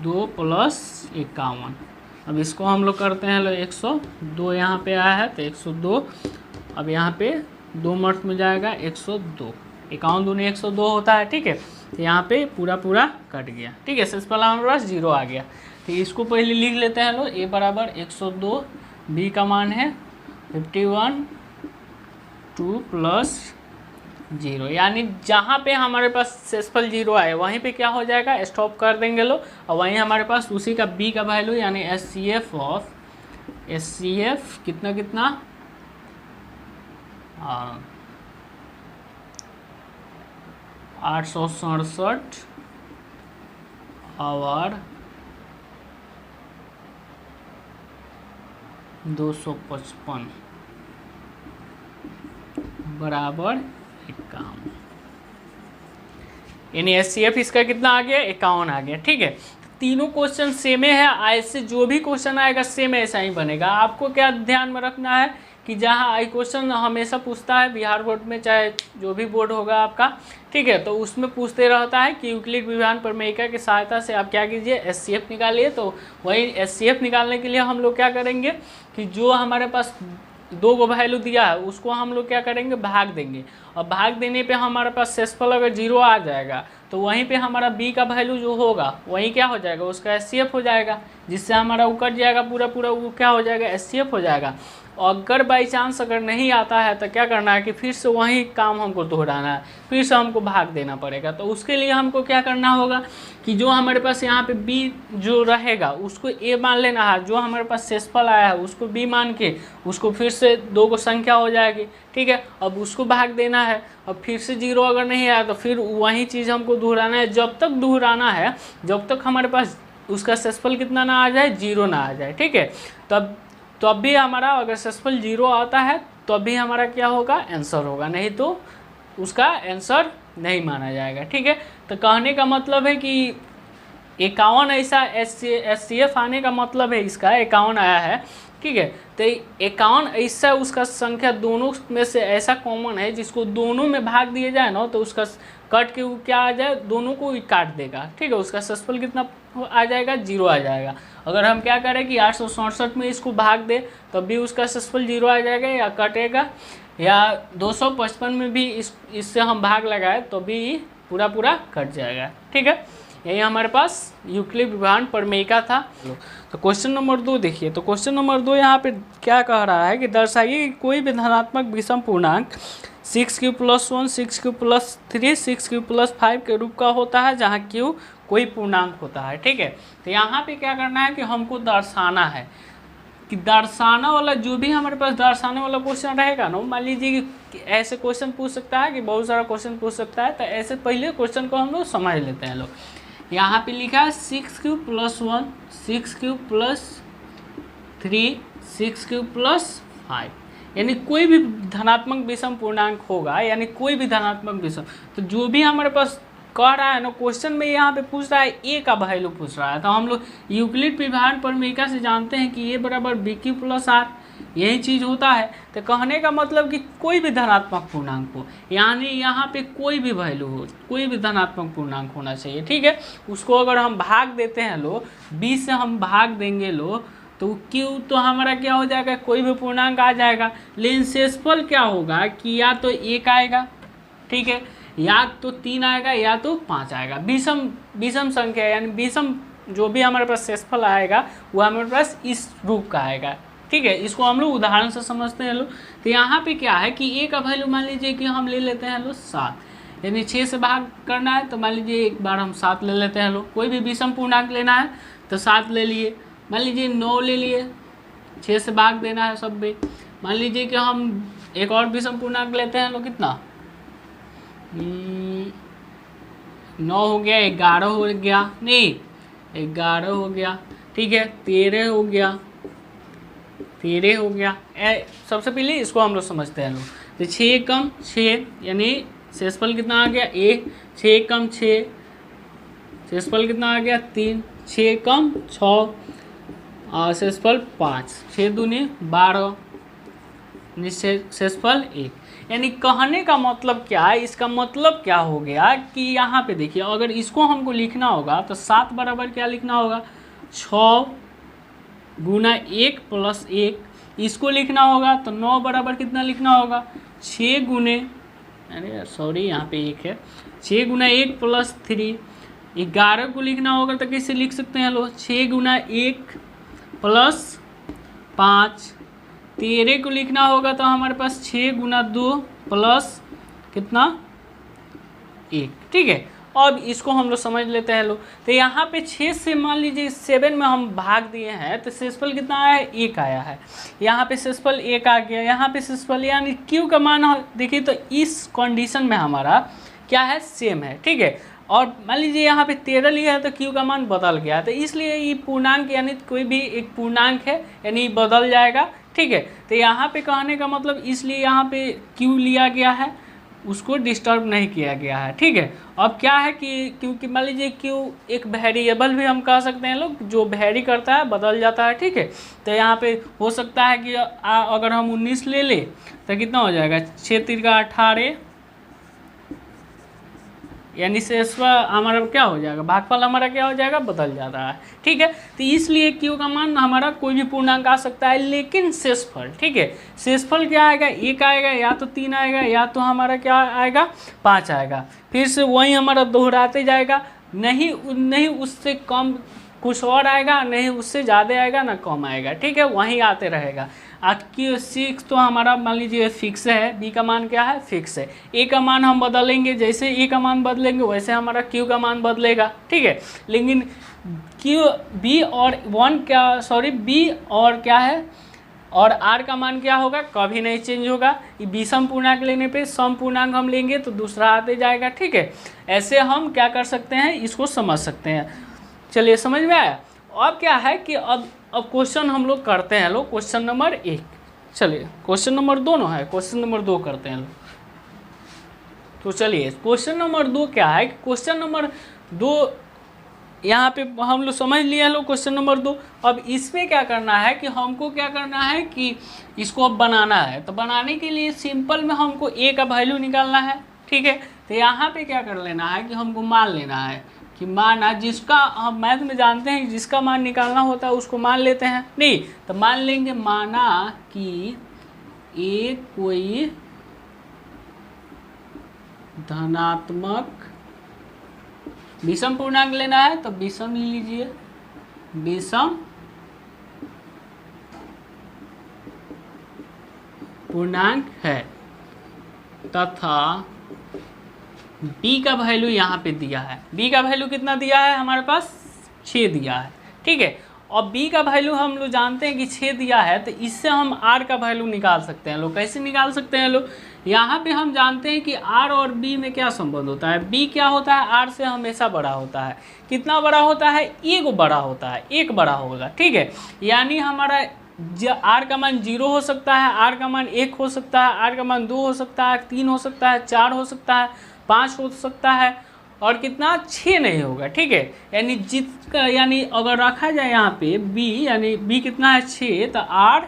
2 प्लस 51। अब इसको हम लोग करते हैं लोग 102 यहाँ पे आया है तो 102, अब यहाँ पे 2 मर्द में जाएगा 102, 51 दूनी 102 होता है, ठीक है। तो यहाँ पे पूरा कट गया, ठीक है। सेस वाला हमारे पास 0 आ गया, तो इसको पहले लिख लेते हैं लोग, ए बराबर 102, बी का मान है 51 2 प्लस 0, यानी जहाँ पे हमारे पास सेसफल 0 आए वहीं पे क्या हो जाएगा स्टॉप कर देंगे लोग, और वहीं हमारे पास उसी का बी का वैल्यू यानी HCF ऑफ HCF कितना 867 और 255 बराबर 51, यानी एचसीएफ इसका कितना आ गया, 51 आ गया। ठीक है, तीनों क्वेश्चन सेम है, ऐसे जो भी क्वेश्चन आएगा सेम ऐसा ही बनेगा। आपको क्या ध्यान में रखना है कि जहाँ आई क्वेश्चन हमेशा पूछता है बिहार बोर्ड में, चाहे जो भी बोर्ड होगा आपका, ठीक है, तो उसमें पूछते रहता है कि यूक्लिड विभाजन प्रमेयिका की सहायता से आप क्या कीजिए, एचसीएफ निकालिए। तो वही एचसीएफ निकालने के लिए हम लोग क्या करेंगे कि जो हमारे पास 2 को वैल्यू दिया है उसको हम लोग क्या करेंगे, भाग देंगे, और भाग देने पे हमारे पास शेषफल अगर 0 आ जाएगा तो वहीं पे हमारा बी का वैल्यू जो होगा वहीं क्या हो जाएगा, उसका एचसीएफ हो जाएगा, जिससे हमारा वो कट जाएगा पूरा पूरा, वो क्या हो जाएगा, एचसीएफ हो जाएगा। अगर बाई चांस अगर नहीं आता है तो क्या करना है कि फिर से वही काम हमको दोहराना है, फिर से हमको भाग देना पड़ेगा। तो उसके लिए हमको क्या करना होगा कि जो हमारे पास यहाँ पे बी जो रहेगा उसको ए मान लेना है, जो हमारे पास शेषफल आया है उसको बी मान के उसको फिर से 2 को संख्या हो जाएगी। ठीक है, अब उसको भाग देना है, और फिर से 0 अगर नहीं आया तो फिर वही चीज़ हमको दोहराना है, जब तक दोहराना है जब तक हमारे पास उसका शेषफल कितना ना आ जाए, 0 ना आ जाए। ठीक है, तब भी हमारा अगर शेषफल 0 आता है तो भी हमारा क्या होगा, आंसर होगा, नहीं तो उसका आंसर नहीं माना जाएगा। ठीक है, तो कहने का मतलब है कि 51 ऐसा एचसीएफ आने का मतलब है इसका 51 आया है। ठीक है, तो 51 ऐसा उसका संख्या दोनों में से ऐसा कॉमन है जिसको दोनों में भाग दिया जाए ना तो उसका कट के वो क्या आ जाए, दोनों को ही काट देगा। ठीक है, उसका शेषफल कितना आ जाएगा, 0 आ जाएगा। अगर हम क्या करें कि 867 में इसको भाग दे तब भी उसका शेषफल 0 आ जाएगा या कटेगा, या 255 में भी इससे हम भाग लगाए तो भी पूरा पूरा कट जाएगा। ठीक है, यही हमारे पास यूक्लिड विभाजन प्रमेयिका था। तो क्वेश्चन नंबर 2 देखिए, तो क्वेश्चन नंबर 2 यहाँ पे क्या कह रहा है कि दर्शाइए कि कोई भी धनात्मक विषम पूर्णांक 6q + 1, 6q + 3, 6q + 5 के रूप का होता है जहाँ q कोई पूर्णांक होता है। ठीक है, तो यहाँ पे क्या करना है कि हमको दर्शाना है कि दर्शाना वाला जो भी हमारे पास दर्शाने वाला क्वेश्चन रहेगा ना, मान लीजिए कि ऐसे क्वेश्चन पूछ सकता है कि बहुत सारा क्वेश्चन पूछ सकता है, तो ऐसे पहले क्वेश्चन को हम लोग समझ लेते हैं। लोग यहाँ पे लिखा है 6q + 1, 6q + 3, 6q + 5, यानी कोई भी धनात्मक विषम पूर्णांक होगा, यानी कोई भी धनात्मक विषम, तो जो भी हमारे पास कह रहा है ना क्वेश्चन में यहाँ पे पूछ रहा है ए का वैल्यू पूछ रहा है, तो हम लोग यूक्लिड विभाजन प्रमेयिका से जानते हैं कि ए बराबर BQ + R, यही चीज़ होता है। तो कहने का मतलब कि कोई भी धनात्मक पूर्णांक हो, यानी यहाँ पे कोई भी वैल्यू हो, कोई भी धनात्मक पूर्णांक होना चाहिए। ठीक है, उसको अगर हम भाग देते हैं लो, बी से हम भाग देंगे लो तो क्यू तो हमारा क्या हो जाएगा, कोई भी पूर्णांक आ जाएगा। लेकिन शेषफल क्या होगा कि या तो 1 आएगा, ठीक है, या तो 3 आएगा या तो 5 आएगा। विषम संख्या यानी विषम जो भी हमारे पास शेषफल आएगा वो हमारे पास इस रूप का आएगा। ठीक है, इसको हम लोग उदाहरण से समझते हैं लोग। तो यहाँ पे क्या है कि ए का वैल्यू मान लीजिए कि हम ले लेते हैं लोग 7, यानी 6 से भाग करना है तो मान लीजिए एक बार हम 7 ले लेते हैं लोग। कोई भी विषम पूर्णांक लेना है तो 7 ले लिए, मान लीजिए 9 ले लिए, 6 से भाग देना है सब भी। मान लीजिए कि हम एक और विषम पूर्णांक लेते हैं लोग, कितना 9 हो गया, 11 हो गया, नहीं 11 हो गया, ठीक है, 13 हो गया, 13 हो गया। सबसे पहले इसको हम लोग समझते हैं लोग। तो 6 कम 6 यानी शेषफल कितना आ गया 1, 6 कम 6 शेषफल कितना आ गया 3, 6 कम 6 शेषफल 5, 6 दूनी 12 शेषफल 1। यानी कहने का मतलब क्या है, इसका मतलब क्या हो गया कि यहाँ पे देखिए अगर इसको हमको लिखना होगा तो 7 बराबर क्या लिखना होगा 6 गुना 1 + 1, इसको लिखना होगा तो 9 बराबर कितना लिखना होगा 6 गुने, अरे सॉरी यहाँ पे 1 है, 6 गुना 1 + 3। 11 को लिखना होगा तो कैसे लिख सकते हैं लोग 6 गुना 1 + 5। 13 को लिखना होगा तो हमारे पास 6 गुना 2 + कितना 1। ठीक है, अब इसको हम लोग समझ लेते हैं लोग। तो यहाँ पे 6 से मान लीजिए 7 में हम भाग दिए हैं तो शेषफल कितना आया है 1 आया है, यहाँ पे शेषफल 1 आ गया, यहाँ पे शेषफल यानी क्यू का मान देखिए तो इस कंडीशन में हमारा क्या है, सेम है, ठीक है। और मान लीजिए यहाँ पे 13 लिया है तो क्यू का मान बदल गया, तो इसलिए ये पूर्णांक यानी कोई भी एक पूर्णांक है यानी बदल जाएगा, ठीक है। तो यहाँ पे कहने का मतलब इसलिए यहाँ पे क्यू लिया गया है, उसको डिस्टर्ब नहीं किया गया है, ठीक है। अब क्या है कि क्योंकि मान लीजिए क्यू एक वेरिएबल भी हम कह सकते हैं लोग, जो वेरी करता है, बदल जाता है, ठीक है। तो यहाँ पे हो सकता है कि अगर हम 19 ले लें तो कितना हो जाएगा, 6 3 का 18, यानी शेषवा हमारा क्या हो जाएगा, भागफल हमारा क्या हो जाएगा, बदल जाता है, ठीक है। तो इसलिए क्यू का मान हमारा कोई भी पूर्णांक आ सकता है, लेकिन शेषफल, ठीक है, शेषफल क्या आएगा, 1 आएगा, या तो 3 आएगा, या तो हमारा क्या आएगा, 5 आएगा। फिर से वही हमारा दोहराते जाएगा, नहीं उससे कम कुछ और आएगा, नहीं उससे ज़्यादा आएगा, ना कम आएगा, ठीक है, वहीं आते रहेगा। आज की 6 तो हमारा मान लीजिए फिक्स है, बी का मान क्या है, फिक्स है। ए का मान हम बदलेंगे, जैसे ए का मान बदलेंगे वैसे हमारा क्यू का मान बदलेगा, ठीक है। लेकिन क्यू बी और बी और क्या है, और आर का मान क्या होगा, कभी नहीं चेंज होगा। ये विषम पूर्णांक लेने पे सम पूर्णांक हम लेंगे तो दूसरा आते जाएगा, ठीक है। ऐसे हम क्या कर सकते हैं, इसको समझ सकते हैं। चलिए समझ में आया। अब क्या है कि अब क्वेश्चन हम लोग करते हैं लोग, क्वेश्चन नंबर 1। चलिए क्वेश्चन नंबर 2 है, क्वेश्चन नंबर 2 करते हैं लोग। तो चलिए क्वेश्चन नंबर 2 क्या है, क्वेश्चन नंबर 2 यहाँ पे हम लोग समझ लिए लोग, क्वेश्चन नंबर 2। अब इसमें क्या करना है कि हमको क्या करना है कि इसको अब बनाना है। तो बनाने के लिए सिंपल में हमको ए का वैल्यू निकालना है, ठीक है। तो यहाँ पे क्या कर लेना है कि हमको मान लेना है कि माना, जिसका हम मैथ में जानते हैं जिसका मान निकालना होता है उसको मान लेते हैं, नहीं तो मान लेंगे, माना कि ए कोई धनात्मक विषम पूर्णांक लेना है तो विषम ले लीजिए, विषम पूर्णांक है, तथा b का वैल्यू यहाँ पे दिया है। b का वैल्यू कितना दिया है, हमारे पास 6 दिया है, ठीक है। और b का वैल्यू हम लोग जानते हैं कि 6 दिया है, तो इससे हम r का वैल्यू निकाल सकते हैं लोग। कैसे निकाल सकते हैं लोग, यहाँ पे हम जानते हैं कि r और b में क्या संबंध होता है, b क्या होता है, r से हमेशा बड़ा होता है। कितना बड़ा होता है, एक बड़ा होता है, एक बड़ा होगा, ठीक है। यानी हमारा r का मान 0 हो सकता है, r का मान 1 हो सकता है, r का मान 2 हो सकता है, 3 हो सकता है, 4 हो सकता है, 5 हो सकता है, और कितना 6 नहीं होगा, ठीक है। यानी अगर रखा जाए यहाँ पे b, यानी b कितना है 6, तो r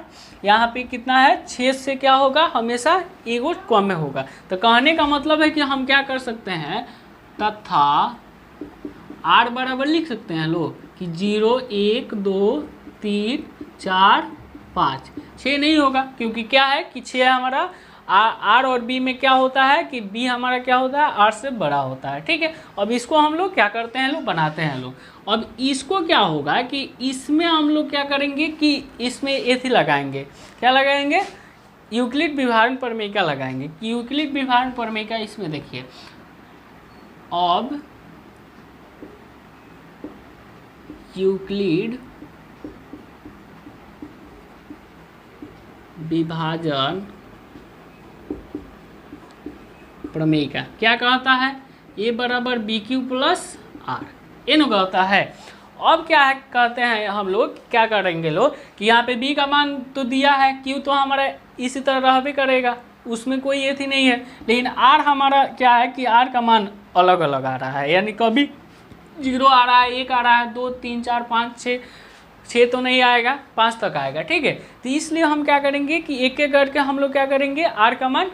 यहाँ पे कितना है 6 से क्या होगा, हमेशा एगो कम में होगा। तो कहने का मतलब है कि हम क्या कर सकते हैं, तथा r बराबर लिख सकते हैं लोग कि 0 1 2 3 4 5। 6 नहीं होगा, क्योंकि क्या है कि 6 हमारा आर और बी में क्या होता है कि बी हमारा क्या होता है, आर से बड़ा होता है, ठीक है। अब इसको हम लोग क्या करते हैं लोग, बनाते हैं लोग। अब इसको क्या होगा कि इसमें हम लोग क्या करेंगे कि इसमें एथी लगाएंगे, क्या लगाएंगे, यूक्लिड विभाजन प्रमेय लगाएंगे। यूक्लिड विभाजन प्रमेय इसमें देखिए, अब यूक्लिड विभाजन प्रमेय का क्या कहता है, a बराबर b q plus r, n कहता है। अब क्या है कहते हैं हम लोग, क्या करेंगे लोग कि यहाँ पे b का मान तो दिया है, q तो हमारा इसी तरह रहबे करेगा, उसमें कोई ये थी नहीं है। लेकिन r हमारा क्या है कि r का मान अलग अलग आ रहा है, यानी कभी 0 आ रहा है, 1 आ रहा है, 2 3 4 5 6 तो नहीं आएगा, 5 तक आएगा, ठीक है। तो इसलिए हम क्या करेंगे कि एक एक करके हम लोग क्या करेंगे, आर का मान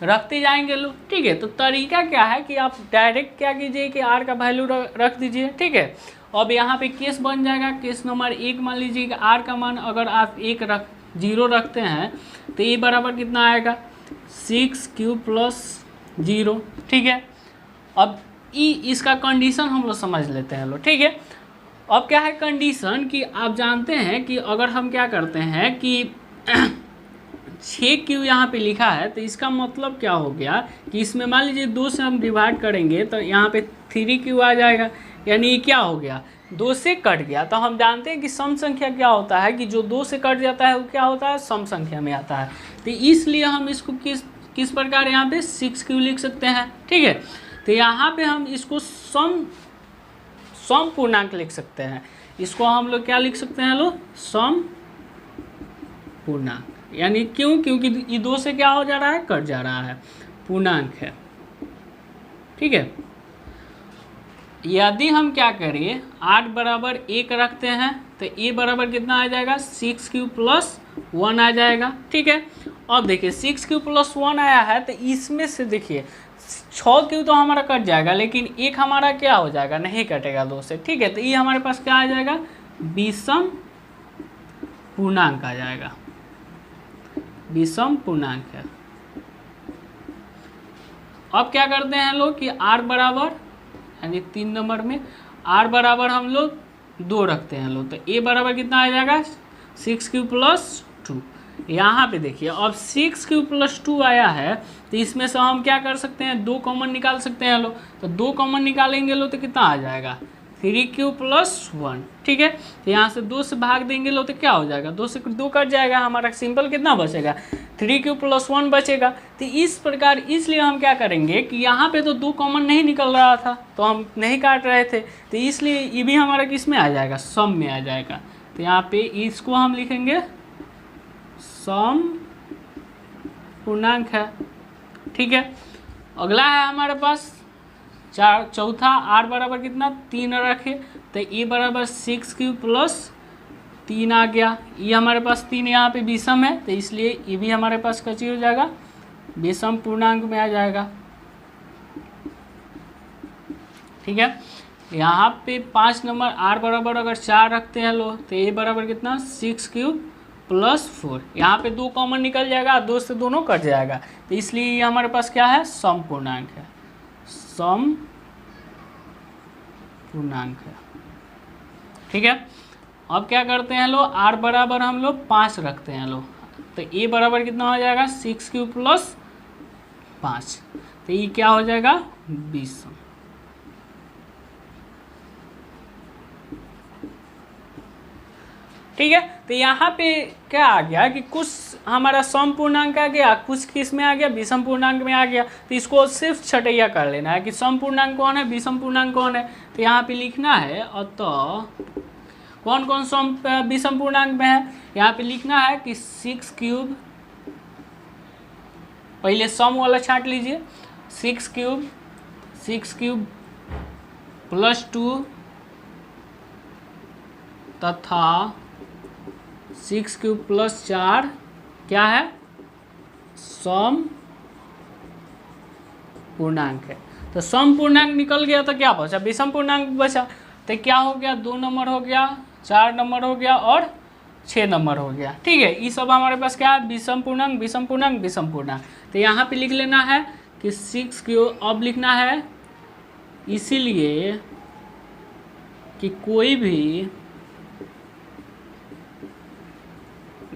रखते जाएंगे लोग, ठीक है। तो तरीका क्या है कि आप डायरेक्ट क्या कीजिए कि आर का वैल्यू रख दीजिए, ठीक है। अब यहाँ पे केस बन जाएगा, केस नंबर 1 मान लीजिए कि आर का मान अगर आप 0 रखते हैं तो ये बराबर कितना आएगा, 6q प्लस 0, ठीक है। अब इसका कंडीशन हम लोग समझ लेते हैं लोग, ठीक है। अब क्या है कंडीशन कि आप जानते हैं कि अगर हम क्या करते हैं कि 6q यहाँ पे लिखा है, तो इसका मतलब क्या हो गया कि इसमें मान लीजिए 2 से हम डिवाइड करेंगे तो यहाँ पे 3q आ जाएगा, यानी क्या हो गया, 2 से कट गया। तो हम जानते हैं कि सम संख्या क्या होता है कि जो 2 से कट जाता है वो क्या होता है, सम संख्या में आता है। तो इसलिए हम इसको किस प्रकार यहाँ पे 6q लिख सकते हैं, ठीक है। तो यहाँ पे हम इसको सम पूर्णांक लिख सकते हैं। इसको हम लोग क्या लिख सकते हैं लोग, सम पूर्णांक। यानी क्यों, क्योंकि ये 2 से क्या हो जा रहा है, कट जा रहा है, पूर्णांक है। ठीक है, यदि हम क्या करें 8 बराबर 1 रखते हैं तो a बराबर कितना आ जाएगा, 6³ + 1 आ जाएगा। ठीक है, अब देखिए 6³ + 1 आया है तो इसमें से देखिए 6³ तो हमारा कट जाएगा, लेकिन 1 हमारा क्या हो जाएगा, नहीं कटेगा 2 से। ठीक है, तो ये हमारे पास क्या आ जाएगा, विषम पूर्णांक आ जाएगा, विषम पूर्णांक है। अब क्या करते हैं लोग कि r बराबर, यानी 3 नंबर में r बराबर हम लोग 2 रखते हैं लोग, तो a बराबर कितना आ जाएगा, 6³ + 2। यहाँ पे देखिए अब 6³ + 2 आया है तो इसमें से हम क्या कर सकते हैं, 2 कॉमन निकाल सकते हैं लोग। तो 2 कॉमन निकालेंगे लोग तो कितना आ जाएगा, 3³ + 1। ठीक है, तो यहाँ से 2 से भाग देंगे लोग तो क्या हो जाएगा, 2 से 2 कट जाएगा, हमारा सिंपल कितना बचेगा, 3³ + 1 बचेगा। तो इस प्रकार, इसलिए हम क्या करेंगे कि यहाँ पे तो 2 कॉमन नहीं निकल रहा था तो हम नहीं काट रहे थे, तो इसलिए ये भी हमारा किस में आ जाएगा, सम में आ जाएगा। तो यहाँ पे इसको हम लिखेंगे सम पूर्णांक है। ठीक है, अगला है हमारे पास चौथा, r बराबर कितना, 3 रखे तो a बराबर 6³ + 3 आ गया। ये हमारे पास 3 यहाँ पे विषम है तो इसलिए ये भी हमारे पास कची हो जाएगा, विषम पूर्णांक में आ जाएगा। ठीक है, यहाँ पे 5 नंबर r बराबर अगर 4 रखते हैं लोग तो a बराबर कितना, 6³ + 4। यहाँ पे 2 कॉमन निकल जाएगा, 2 से दोनों कट जाएगा, तो इसलिए ये हमारे पास क्या है, सम पूर्णांक है, सम पूर्णांक है। ठीक है, अब क्या करते हैं लोग, r बराबर हम लोग 5 रखते हैं लोग, तो a बराबर कितना हो जाएगा, 6³ + 5, तो ये क्या हो जाएगा, विषम। ठीक है, तो यहाँ पे क्या आ गया कि कुछ हमारा सम पूर्णांक आ गया, कुछ किस में आ गया, विषम पूर्णांक में आ गया। तो इसको सिर्फ छटैया कर लेना है कि सम पूर्णांक कौन है, विषम पूर्णांक कौन है। तो यहाँ पे लिखना है, अतः कौन कौन सम विषम पूर्णांक में है, यहाँ पे लिखना है कि 6³, पहले सम वाला छांट लीजिए, 6³ + 2 तथा 6³ + 4 क्या है, सम पूर्णांक है। तो सम पूर्णांक निकल गया तो क्या बचा, विषम पूर्णांक बचा। तो क्या हो गया, 2 नंबर हो गया, 4 नंबर हो गया और 6 नंबर हो गया। ठीक है, ये सब हमारे पास क्या है, विषम पूर्णांक, विषम पूर्णांक, विषम पूर्णांक। तो यहाँ पे लिख लेना है कि 6³ अब लिखना है, इसीलिए कि कोई भी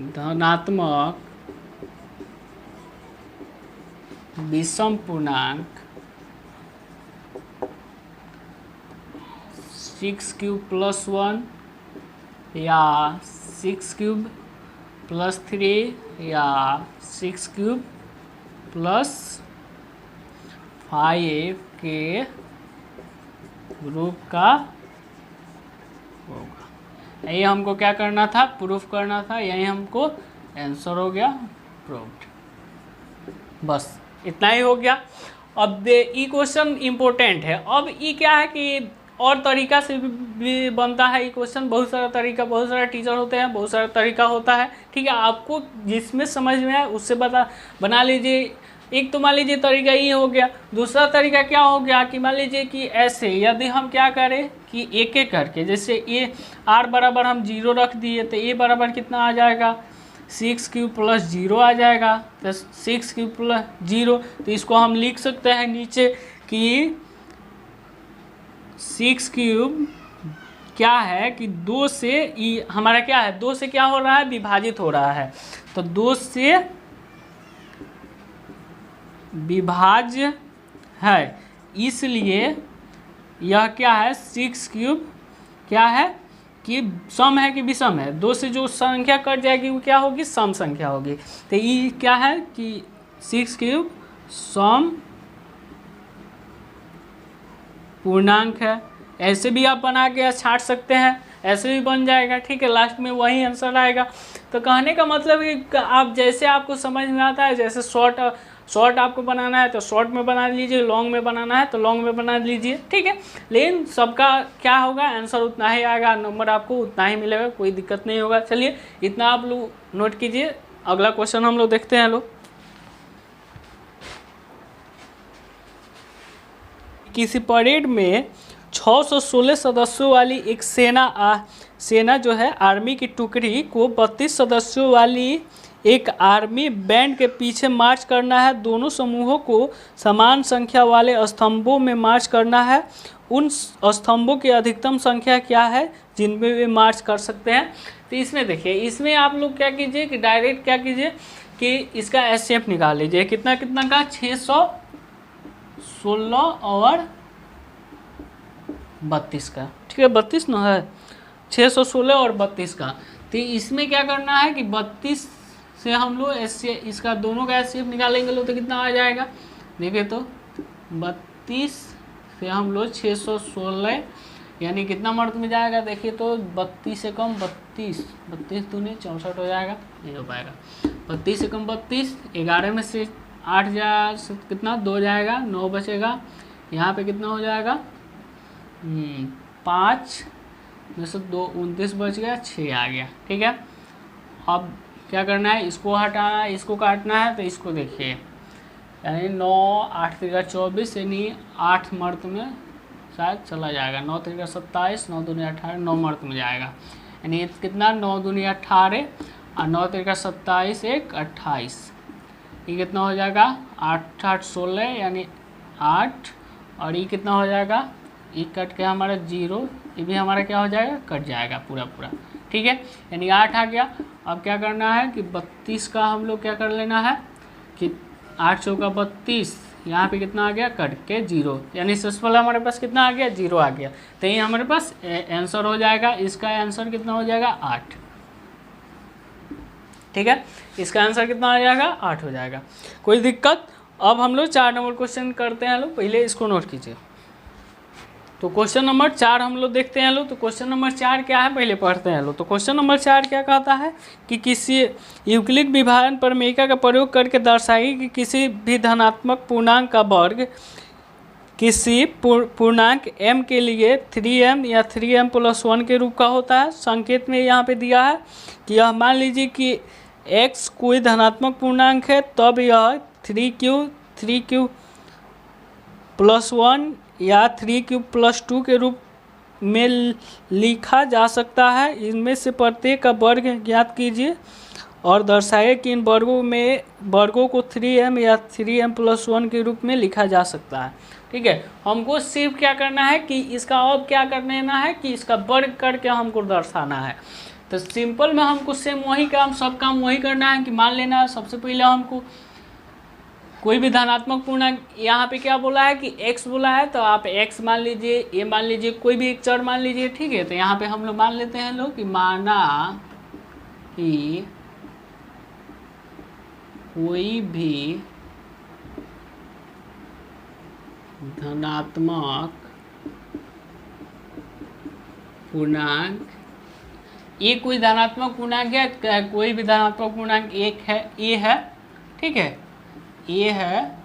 धनात्मक विषम पूर्णांक 6³ + 1 या 6³ + 3 या 6³ + 5 के ग्रुप का होगा। यही हमको क्या करना था, प्रूफ करना था, यही हमको आंसर हो गया, प्रूव्ड। बस इतना ही हो गया। अब ये क्वेश्चन इम्पोर्टेंट है। अब ये क्या है कि और तरीका से भी बनता है ये क्वेश्चन, बहुत सारा तरीका, बहुत सारा टीचर होते हैं, बहुत सारा तरीका होता है। ठीक है, आपको जिसमें समझ में आए उससे बना लीजिए। एक तो मान लीजिए तरीका ये हो गया। दूसरा तरीका क्या हो गया कि मान लीजिए कि ऐसे यदि हम क्या करें कि एक एक करके, जैसे ये r बराबर हम 0 रख दिए तो a बराबर कितना आ जाएगा, 6³ + 0 आ जाएगा। तो 6³ + 0, तो इसको हम लिख सकते हैं नीचे कि 6³ क्या है कि 2 से हमारा क्या है, 2 से क्या हो रहा है, विभाजित हो रहा है। तो 2 से विभाज्य है, इसलिए यह क्या है, 6³ क्या है कि सम है कि विषम है। 2 से जो संख्या कट जाएगी वो क्या होगी, सम संख्या होगी। तो ये क्या है कि 6³ सम पूर्णांक है। ऐसे भी आप बना के छाट सकते हैं, ऐसे भी बन जाएगा, ठीक है, लास्ट में वही आंसर आएगा। तो कहने का मतलब है कि आप जैसे आपको समझ में आता है, जैसे शॉर्ट आपको बनाना है तो शॉर्ट में बना लीजिए, लॉन्ग में बनाना है तो लॉन्ग में बना लीजिए, ठीक है। लेकिन सबका क्या होगा, आंसर उतना ही आएगा, नंबर आपको उतना ही मिलेगा, कोई दिक्कत नहीं होगा। चलिए इतना आप लोग नोट कीजिए। अगला क्वेश्चन हम लोग देखते हैं लोग। किसी परेड में 616 सदस्यों वाली एक सेना जो है आर्मी की टुकड़ी को 32 सदस्यों वाली एक आर्मी बैंड के पीछे मार्च करना है। दोनों समूहों को समान संख्या वाले स्तंभों में मार्च करना है। उन स्तंभों की अधिकतम संख्या क्या है जिनमें वे मार्च कर सकते हैं। तो इसमें देखिए, इसमें आप लोग क्या कीजिए कि डायरेक्ट क्या कीजिए कि इसका एचसीएफ निकाल लीजिए। कितना कितना का, 616 और 32 का, ठीक है, 32 ना है, 616 और 32 का। तो इसमें क्या करना है कि 32 से हम लोग इसका दोनों का एचसीएफ निकालेंगे लोग तो कितना आ जाएगा, देखिए तो 32 से हम लोग 616 यानी कितना मर्द में जाएगा, देखिए तो 32 से कम 32 दूनी 64 हो जाएगा, नहीं हो पाएगा। 32 से कम 32, 11 में से 8 जा कितना 2 जाएगा, 9 बचेगा, यहाँ पे कितना हो जाएगा 5 में से 2 29 बच गया, 6 आ गया, ठीक है। अब क्या करना है, इसको हटाना है, इसको काटना है, तो इसको देखिए यानी 9 8 3 24 यानी 8 मर्द में शायद चला जाएगा, 9 3 27 9 दूनी 18 9 मर्द में जाएगा, यानी कितना 9 दूनी 18 और 9 3 27 1 28, ये कितना हो जाएगा 8 8 16 यानी 8, और ये कितना हो जाएगा, ये कट के हमारा 0, ये भी हमारा क्या हो जाएगा, कट जाएगा पूरा पूरा, ठीक है, यानी 8 आ गया। अब क्या करना है कि 32 का हम लोग क्या कर लेना है कि 8 चौका 32, यहाँ पे कितना आ गया, कट के 0, यानी ससफल हमारे पास कितना आ गया, 0 आ गया। तो ये हमारे पास आंसर हो जाएगा, इसका आंसर कितना हो जाएगा 8, ठीक है, इसका आंसर कितना आ जाएगा 8 हो जाएगा, कोई दिक्कत। अब हम लोग 4 नंबर क्वेश्चन करते हैं लोग, पहले इसको नोट कीजिए। तो क्वेश्चन नंबर 4 हम लोग देखते हैं लोग। तो क्वेश्चन नंबर 4 क्या है, पहले पढ़ते हैं लोग। तो क्वेश्चन नंबर 4 क्या कहता है कि किसी यूक्लिड विभाजन प्रमेयिका का प्रयोग करके दर्शाइए कि किसी भी धनात्मक पूर्णांक का वर्ग किसी पूर्णांक m के लिए 3m या 3m+1 के रूप का होता है। संकेत में यहाँ पे दिया है कि यह मान लीजिए कि x कोई धनात्मक पूर्णांक है, तब यह 3q+1 या 3q+2 के रूप में लिखा जा सकता है। इनमें से प्रत्येक का वर्ग ज्ञात कीजिए और दर्शाइए कि इन वर्गों को 3m या 3m+1 के रूप में लिखा जा सकता है, ठीक है। हमको सिर्फ क्या करना है कि इसका अब क्या करना है कि इसका वर्ग करके हमको दर्शाना है। तो सिंपल में हमको सेम वही काम, सब काम वही करना है कि मान लेना है सबसे पहले हमको कोई भी धनात्मक पूर्णांक, यहाँ पे क्या बोला है कि x बोला है, तो आप x मान लीजिए, a मान लीजिए, कोई भी एक चर मान लीजिए, ठीक है। तो यहाँ पे हम लोग मान लेते हैं लोग कि माना कि कोई भी धनात्मक पूर्णांक, ये कोई धनात्मक पूर्णांक है, कोई भी धनात्मक पूर्णांक एक है, a है, ठीक है, ये है,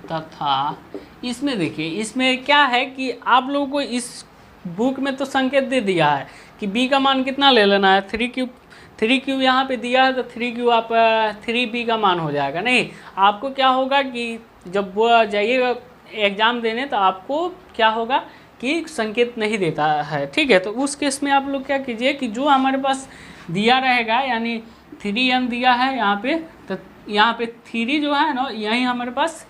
तथा इसमें देखिए इसमें क्या है कि आप लोगों को इस बुक में तो संकेत दे दिया है कि b का मान कितना ले लेना है, 3q यहाँ पे दिया है, तो 3q आप 3b का मान हो जाएगा। नहीं, आपको क्या होगा कि जब वो जाइएगा एग्ज़ाम देने तो आपको क्या होगा कि संकेत नहीं देता है, ठीक है। तो उस केस में आप लोग क्या कीजिए कि जो हमारे पास दिया रहेगा, यानी 3m दिया है यहाँ पे, तो यहाँ पे 3 जो है ना, यही हमारे पास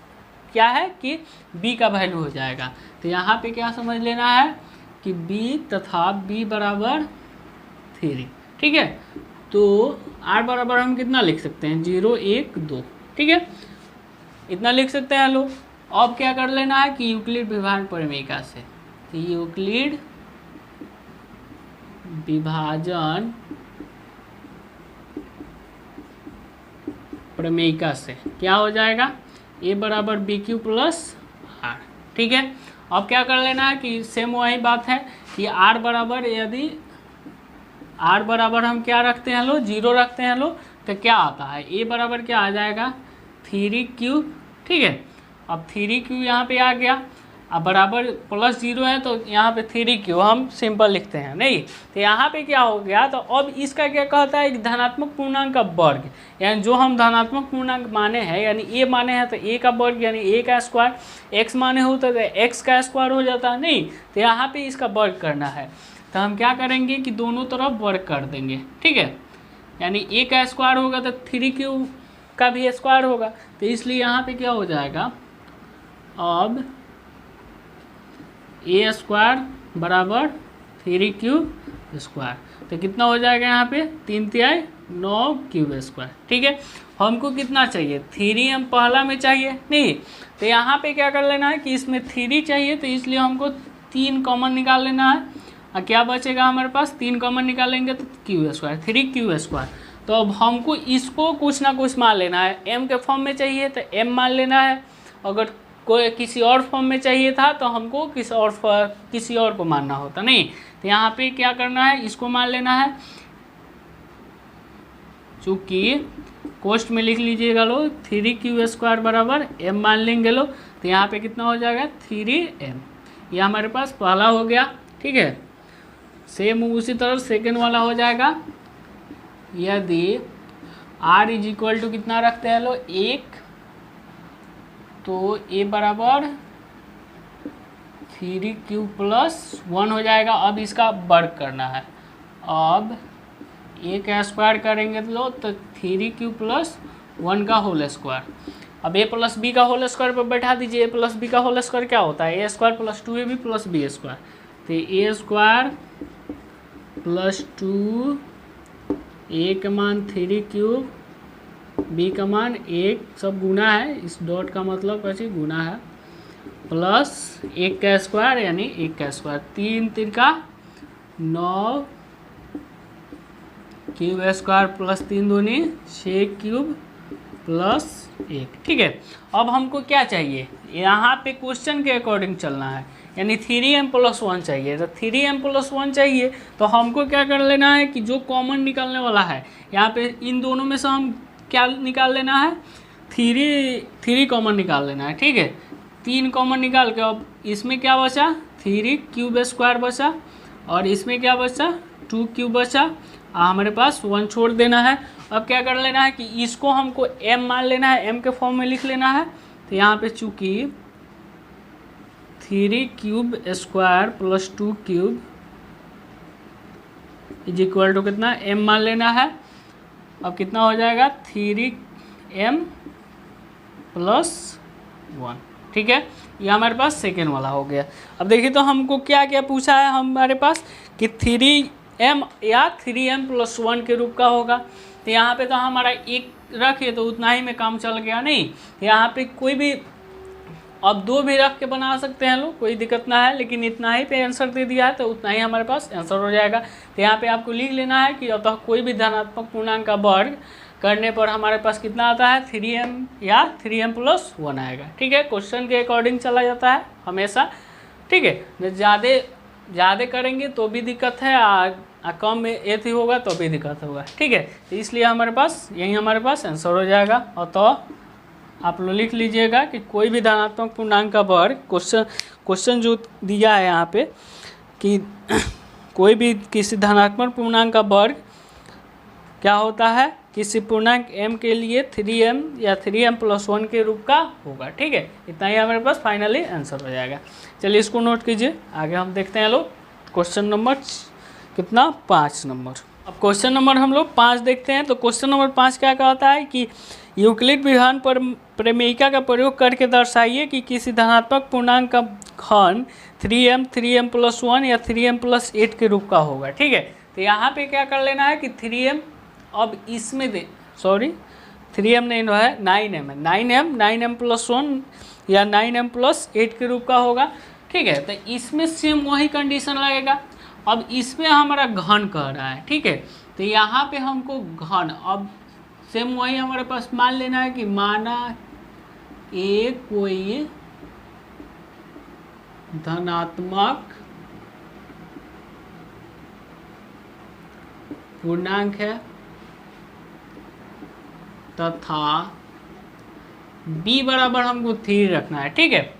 क्या है कि b का वैल्यू हो जाएगा। तो यहाँ पे क्या समझ लेना है कि b तथा b बराबर 3, ठीक है। तो r बराबर हम कितना लिख सकते हैं, 0 1 2, ठीक है, इतना लिख सकते हैं लोग। अब क्या कर लेना है कि यूक्लिड विभाजन प्रमेयिका से, तो यूक्लिड विभाजन प्रमेयिका से क्या हो जाएगा ए बराबर बी क्यू प्लस आर। ठीक है, अब क्या कर लेना है कि सेम वही बात है कि आर बराबर, यदि आर बराबर हम क्या रखते हैं लो, 0 रखते हैं लो, तो क्या आता है ए बराबर क्या आ जाएगा 3q। ठीक है, अब 3q यहाँ पे आ गया, अब बराबर +0 है तो यहाँ पे 3q हम सिंपल लिखते हैं नहीं, तो यहाँ पे क्या हो गया, तो अब इसका क्या कहता है, एक धनात्मक पूर्णांक का वर्ग, यानी जो हम धनात्मक पूर्णांक माने हैं, यानी a माने हैं तो a का वर्ग यानी a का स्क्वायर, x माने होता तो x का स्क्वायर हो जाता है नहीं, तो यहाँ पे इसका वर्ग करना है, तो हम क्या करेंगे कि दोनों तरफ वर्ग कर देंगे। ठीक है, यानी a का स्क्वायर होगा तो 3q का भी स्क्वायर होगा, तो इसलिए यहाँ पे क्या हो जाएगा, अब ए स्क्वायर बराबर 3q स्क्वायर, तो कितना हो जाएगा यहाँ पे 3 तिहाई 9q स्क्वायर। ठीक है, हमको कितना चाहिए 3m पहला में चाहिए नहीं, तो यहाँ पे क्या कर लेना है कि इसमें 3 चाहिए, तो इसलिए हमको 3 कॉमन निकाल लेना है, और क्या बचेगा हमारे पास, 3 कॉमन निकालेंगे तो q स्क्वायर 3q स्क्वायर। तो अब हमको इसको कुछ ना कुछ मान लेना है, m के फॉर्म में चाहिए तो m मान लेना है, अगर कोई किसी और फॉर्म में चाहिए था तो हमको किसी और को मानना होता नहीं, तो यहाँ पे क्या करना है, इसको मान लेना है, चूँकि कोष्ट में लिख लीजिएगा लो 3q स्क्वायर बराबर m मान लेंगे लो, तो यहाँ पे कितना हो जाएगा 3m, ये हमारे पास पहला हो गया। ठीक है, सेम उसी तरह सेकेंड वाला हो जाएगा, यदि r इज इक्वल टू कितना रखते हैं लो 1, तो a बराबर 3q प्लस 1 हो जाएगा। अब इसका वर्ग करना है, अब a का स्क्वायर करेंगे तो 3q प्लस 1 का होल स्क्वायर, अब a प्लस बी का होल स्क्वायर पर बैठा दीजिए, a प्लस बी का होल स्क्वायर क्या होता है, a square plus 2ab plus b square, तो a स्क्वायर प्लस 2, a का मान 3q, बी का मान 1, सब गुना है, इस डॉट का मतलब कैसे गुना है, प्लस 1 का स्क्वायर यानी 1 का स्क्वायर, 3 तिरका 9 क्यूब स्क्वायर प्लस 3 दूनी 6 क्यूब प्लस 1। ठीक है, अब हमको क्या चाहिए, यहाँ पे क्वेश्चन के अकॉर्डिंग चलना है, यानी 3m प्लस 1 चाहिए, तो 3m प्लस 1 चाहिए तो हमको क्या कर लेना है कि जो कॉमन निकलने वाला है, यहाँ पे इन दोनों में से हम क्या निकाल लेना है, 3 कॉमन निकाल लेना है। ठीक है, 3 कॉमन निकाल के अब इसमें क्या बचा 3q स्क्वायर बचा, और इसमें क्या बचा 2q बचा, हमारे पास 1 छोड़ देना है। अब क्या कर लेना है कि इसको हमको m मान लेना है, m के फॉर्म में लिख लेना है, तो यहाँ पे चूँकि 3q square plus 2q is equal to कितना m मान लेना है, अब कितना हो जाएगा 3m प्लस 1। ठीक है, ये हमारे पास सेकेंड वाला हो गया। अब देखिए तो हमको क्या क्या पूछा है हमारे पास कि 3m या 3m प्लस 1 के रूप का होगा, तो यहाँ पे तो हमारा एक रखे तो उतना ही में काम चल गया नहीं, यहाँ पे कोई भी अब 2 भी रख के बना सकते हैं लोग, कोई दिक्कत ना है, लेकिन इतना ही पे आंसर दे दिया है तो उतना ही हमारे पास आंसर हो जाएगा। तो यहाँ पे आपको लिख लेना है कि अतः कोई भी धनात्मक पूर्णांक का वर्ग करने पर हमारे पास कितना आता है 3m या 3m प्लस 1 आएगा। ठीक है, क्वेश्चन के अकॉर्डिंग चला जाता है हमेशा। ठीक है, ज़्यादा करेंगे तो भी दिक्कत है, कम में एथी होगा तो भी दिक्कत होगा। ठीक है, तो इसलिए हमारे पास यही हमारे पास आंसर हो जाएगा। और तो आप लोग लिख लीजिएगा कि कोई भी धनात्मक पूर्णांक का वर्ग, क्वेश्चन जो दिया है यहाँ पे कि कोई भी किसी धनात्मक पूर्णांक का वर्ग क्या होता है, किसी पूर्णांक m के लिए 3m या 3m प्लस 1 के रूप का होगा। ठीक है, इतना ही हमारे पास फाइनली आंसर हो जाएगा। चलिए इसको नोट कीजिए, आगे हम देखते हैं लोग क्वेश्चन नंबर कितना 5 नंबर। अब क्वेश्चन नंबर हम लोग 5 देखते हैं। तो क्वेश्चन नंबर 5 क्या कहता है कि यूक्लिड विधान पर प्रमेयिका का प्रयोग करके दर्शाइए कि किसी धनात्मक पूर्णांक का घन 3m प्लस 1 या 3m प्लस 8 के रूप का होगा। ठीक है, तो यहाँ पे क्या कर लेना है कि 3m, अब इसमें 3m नहीं है 9m है, 9m प्लस 1 या 9m प्लस 8 के रूप का होगा। ठीक है, तो इसमें सेम वही कंडीशन लगेगा। अब इसमें हमारा घन कह रहा है। ठीक है, तो यहाँ पे हमको घन, अब सेम वही हमारे पास मान लेना है कि माना ए कोई धनात्मक पूर्णांक है तथा b बराबर हमको 3 रखना है। ठीक है,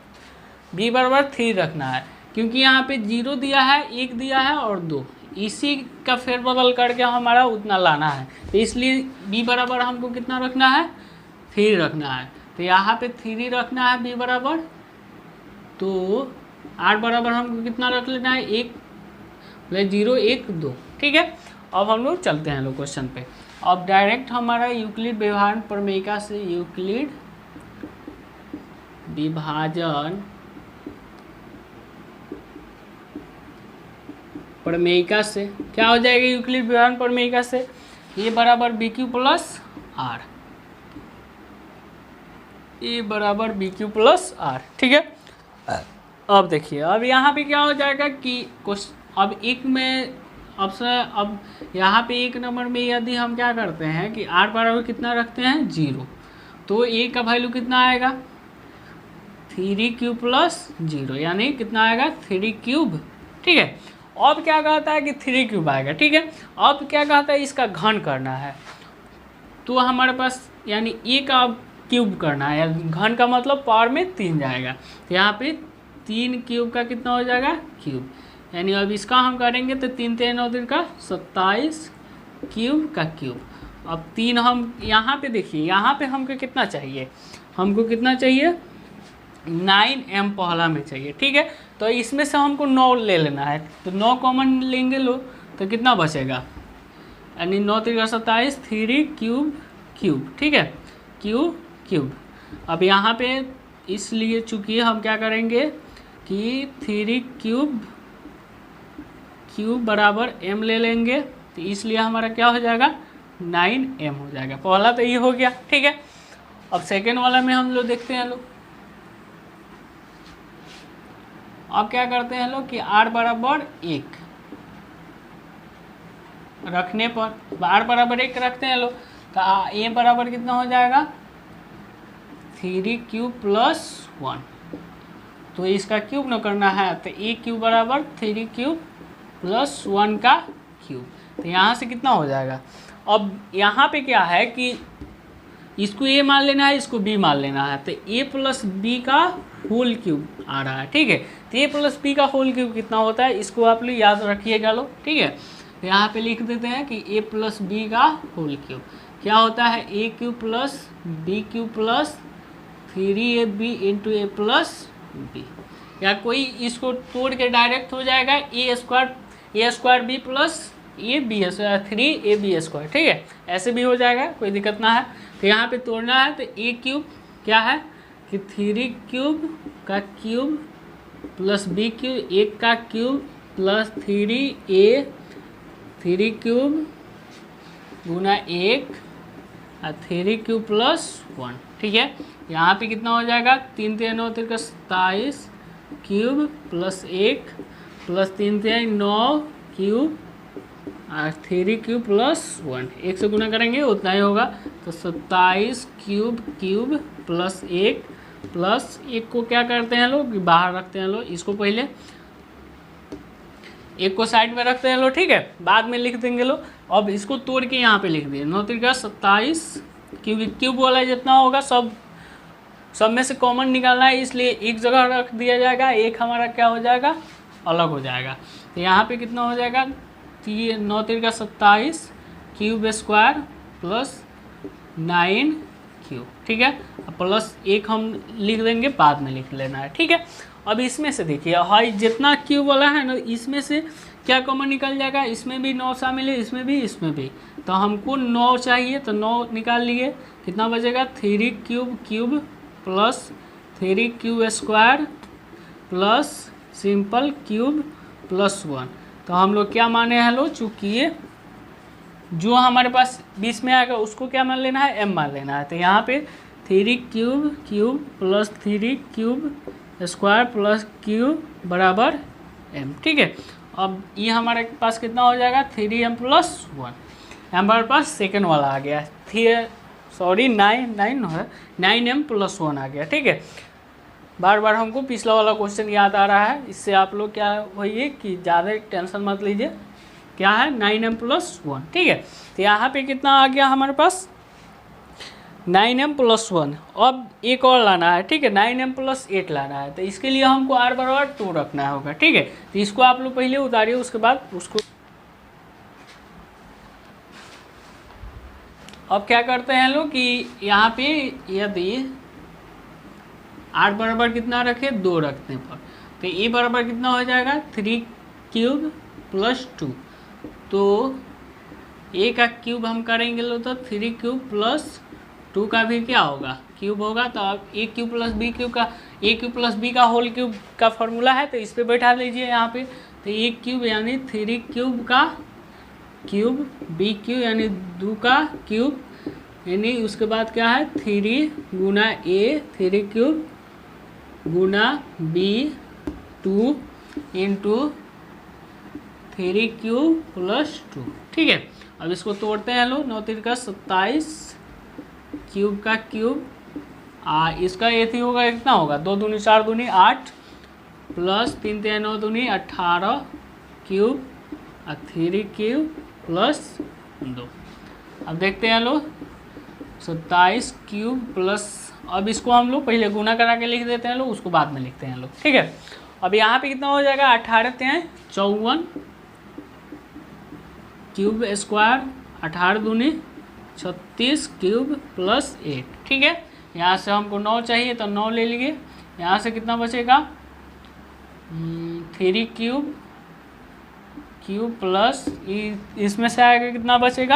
b बराबर 3 रखना है, क्योंकि यहाँ पे 0 दिया है, 1 दिया है और 2, इसी का फेरबदल करके हमारा उतना लाना है। तो इसलिए b बराबर हमको कितना रखना है, 3 रखना है। तो यहाँ पे 3 रखना है b बराबर, तो r बराबर हमको कितना रख लेना है, 1 प्लस 0 1 2। ठीक है, अब हम लोग चलते हैं लोग क्वेश्चन पे। अब डायरेक्ट हमारा यूक्लिड व्यवहार प्रमेयिका से, यूक्लिड विभाजन प्रमेयिका से क्या हो जाएगा, यूक्लिड विभाजन प्रमेयिका से a बराबर b q plus r, a बराबर बी क्यू प्लस आर। ठीक है, अब देखिए अब यहाँ पे क्या हो जाएगा कि अब एक में ऑप्शन, अब यहाँ पे 1 नंबर में यदि हम क्या करते हैं कि r बराबर कितना रखते हैं 0, तो a का वैल्यू कितना आएगा 3 प्लस 0, यानी कितना आएगा 3 क्यूब। ठीक है, अब क्या कहता है कि 3 क्यूब आएगा। ठीक है, अब क्या कहता है इसका घन करना है, तो हमारे पास यानी a का क्यूब करना है, घन का मतलब पावर में 3 जाएगा, तो यहाँ पे 3 क्यूब का कितना हो जाएगा क्यूब, यानी अब इसका हम करेंगे तो 3 3 9 3 का 27 क्यूब का क्यूब। अब 3 हम यहाँ पे देखिए, यहाँ पे हमको कितना चाहिए, हमको कितना चाहिए 9m पहला में चाहिए। ठीक है, तो इसमें से हमको 9 ले लेना है, तो 9 कॉमन लेंगे लो तो कितना बचेगा, यानी 9 3 का 27 3 क्यूब क्यूब। ठीक है, क्यूब क्यूब। अब यहाँ पे इसलिए चूंकि हम क्या करेंगे कि 3 क्यूब क्यूब बराबर m ले लेंगे, तो इसलिए हमारा क्या हो जाएगा 9m हो जाएगा। पहला तो ये हो गया। ठीक है, अब सेकेंड वाला में हम लोग देखते हैं लोग, अब क्या करते हैं लोग कि r बराबर 1 रखने पर, r बराबर 1 रखते हैं लोग, तो a बराबर कितना हो जाएगा 3 क्यूब प्लस 1, तो इसका क्यूब न करना है, तो a क्यूब बराबर 3 क्यूब प्लस 1 का क्यूब, तो यहाँ से कितना हो जाएगा। अब यहाँ पे क्या है कि इसको a मान लेना है, इसको b मान लेना है, तो a प्लस b का होल क्यूब आ रहा है। ठीक है, तो a प्लस b का होल क्यूब कितना होता है, इसको आप लोग याद रखिएगा लोग। ठीक है, तो यहाँ पे लिख देते हैं कि a प्लस b का होल क्यूब क्या होता है, a cube plus b cube plus 3ab into a plus b, या कोई इसको तोड़ के डायरेक्ट हो जाएगा a square b plus a b square 3ab square. ठीक है, ऐसे भी हो जाएगा, कोई दिक्कत ना है। तो यहाँ पे तोड़ना है, तो a क्यूब क्या है कि 3 क्यूब का क्यूब प्लस b क्यूब 1 का क्यूब प्लस 3 क्यूब गुना 1 और 3 क्यूब प्लस 1। ठीक है, यहाँ पे कितना हो जाएगा 3 3 9 3 का 27 क्यूब प्लस 1 प्लस 3 3 9 क्यूब और 3 क्यूब प्लस 1, 1 से गुना करेंगे उतना ही होगा, तो 27 क्यूब क्यूब प्लस 1 प्लस 1 को क्या करते हैं लोग बाहर रखते हैं लोग, इसको पहले 1 को साइड में रखते हैं लोग। ठीक है, बाद में लिख देंगे लोग। अब इसको तोड़ के यहाँ पे लिख दिए 9 3 का 27 क्यूब वाला जितना होगा सब में से कॉमन निकालना है, इसलिए एक जगह रख दिया जाएगा, एक हमारा क्या हो जाएगा अलग हो जाएगा। तो यहाँ पे कितना हो जाएगा 9 3 का 27 क्यूब स्क्वायर प्लस 9 क्यूब। ठीक है, प्लस 1 हम लिख देंगे, बाद में लिख लेना है। ठीक है, अब इसमें से देखिए हाई जितना क्यूब वाला है ना, इसमें से क्या कॉमन निकल जाएगा, इसमें भी 9 शामिल है, इसमें भी, तो हमको 9 चाहिए, तो 9 निकाल लिए, कितना बचेगा 3 cube cube plus 3 cube square plus simple cube plus 1। तो हम लोग क्या माने हैं लोग, चूँकि जो हमारे पास बीच में आएगा उसको क्या मान लेना है, m मान लेना है। तो यहाँ पे 3 cube cube plus 3 cube square plus cube बराबर m। ठीक है, अब ये हमारे पास कितना हो जाएगा 3m प्लस 1, हमारे पास सेकेंड वाला आ गया, सॉरी 9 है, 9m+1 आ गया। ठीक है, बार बार हमको पिछला वाला क्वेश्चन याद आ रहा है, इससे आप लोग क्या होइए कि ज़्यादा टेंशन मत लीजिए। क्या है 9m+1। ठीक है, तो यहाँ पे कितना आ गया हमारे पास 9m+1। अब एक और लाना है। ठीक है, 9m+8 लाना है, तो इसके लिए हमको r बराबर 2 रखना होगा। ठीक है, तो इसको आप लोग पहले उतारिए, उसके बाद उसको अब क्या करते हैं लोग कि यहाँ पे यदि r बराबर कितना रखे 2 रखने पर, तो a बराबर कितना हो जाएगा 3³ + 2। तो a का क्यूब हम करेंगे लो तो 3³ + 2 का भी क्या होगा क्यूब होगा। तो अब a³ + b³ का a³ + b का होल क्यूब का फॉर्मूला है, तो इस पर बैठा लीजिए यहाँ पे। तो a³ यानी 3³ का क्यूब, b³ यानी 2 का क्यूब, यानी उसके बाद क्या है 3 गुना a 3³ गुना b 2 इंटू 3³ + 2। ठीक है, अब इसको तोड़ते हैं लो। 9 3 का 27 क्यूब का क्यूब, इसका ये थी होगा कितना होगा 2 दूनी 4 दूनी 8 प्लस 3 3 9 दूनी 18 क्यूब 3³ + 2। अब देखते हैं लो 27 क्यूब प्लस, अब इसको हम लोग पहले गुना करा के लिख देते हैं लोग, उसको बाद में लिखते हैं लोग। ठीक है, अब यहाँ पे कितना हो जाएगा 18 3 54 क्यूब स्क्वायर 18 दूनी 36 क्यूब + 8। ठीक है, यहाँ से हमको 9 चाहिए तो 9 ले लिए। यहाँ से कितना बचेगा 3³ प्लस इसमें से आएगा कितना बचेगा,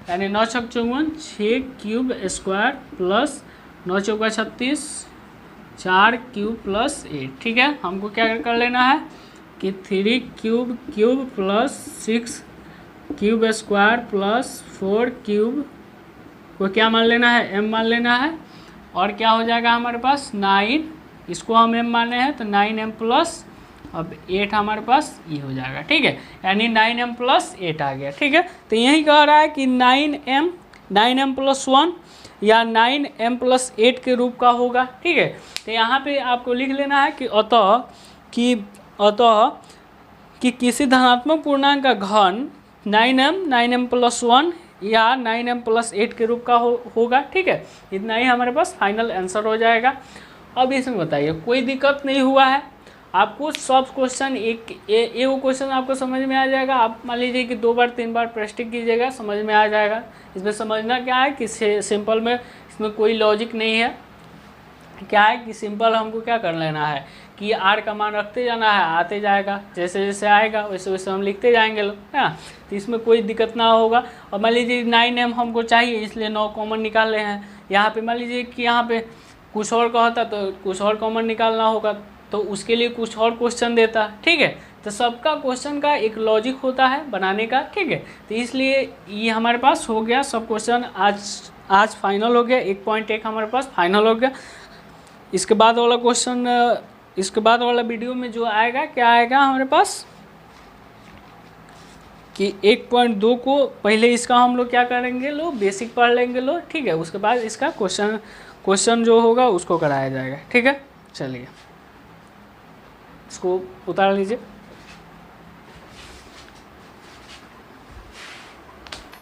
यानी 9 × 54 6 क्यूब स्क्वायर प्लस 9 × 36 4 क्यूब + 8। ठीक है, हमको क्या कर लेना है कि 3³ plus 6 cube square plus 4 cube को क्या मान लेना है m मान लेना है, और क्या हो जाएगा हमारे पास 9, इसको हम m माने हैं तो 9m+, अब 8 हमारे पास ये हो जाएगा। ठीक है, यानी 9m+8 आ गया। ठीक है, तो यही कह रहा है कि 9m+1 या 9m+8 के रूप का होगा। ठीक है, तो यहाँ पे आपको लिख लेना है कि अतः कि किसी धनात्मक पूर्णांक का घन 9m+1 या 9m+8 के रूप का होगा। ठीक है, इतना ही हमारे पास फाइनल आंसर हो जाएगा। अब इसमें बताइए कोई दिक्कत नहीं हुआ है आपको, सब क्वेश्चन एक क्वेश्चन आपको समझ में आ जाएगा। आप मान लीजिए कि 2 बार 3 बार प्रैक्टिस कीजिएगा, समझ में आ जाएगा। इसमें समझना क्या है कि सिंपल में इसमें कोई लॉजिक नहीं है। क्या है कि सिंपल हमको क्या कर लेना है कि r का मान रखते जाना है, आते जाएगा, जैसे जैसे आएगा वैसे वैसे हम लिखते जाएंगे लोग, है ना। तो इसमें कोई दिक्कत ना होगा। और मान लीजिए 9m हमको चाहिए, इसलिए 9 कॉमन निकाल रहे हैं। यहाँ पे मान लीजिए कि यहाँ पे कुछ और का होता तो कुछ और कॉमन निकालना होगा, तो उसके लिए कुछ और क्वेश्चन देता। ठीक है, तो सबका क्वेश्चन का एक लॉजिक होता है बनाने का। ठीक है, तो इसलिए ये हमारे पास हो गया सब क्वेश्चन आज फाइनल हो गया। 1.1 हमारे पास फाइनल हो गया। इसके बाद वाला क्वेश्चन, इसके बाद वाला वीडियो में जो आएगा क्या आएगा हमारे पास कि 1.2 को पहले इसका हम लोग क्या करेंगे लो बेसिक पढ़ लेंगे लो। ठीक है, उसके बाद इसका क्वेश्चन जो होगा उसको कराया जाएगा। ठीक है, चलिए इसको उतार लीजिए।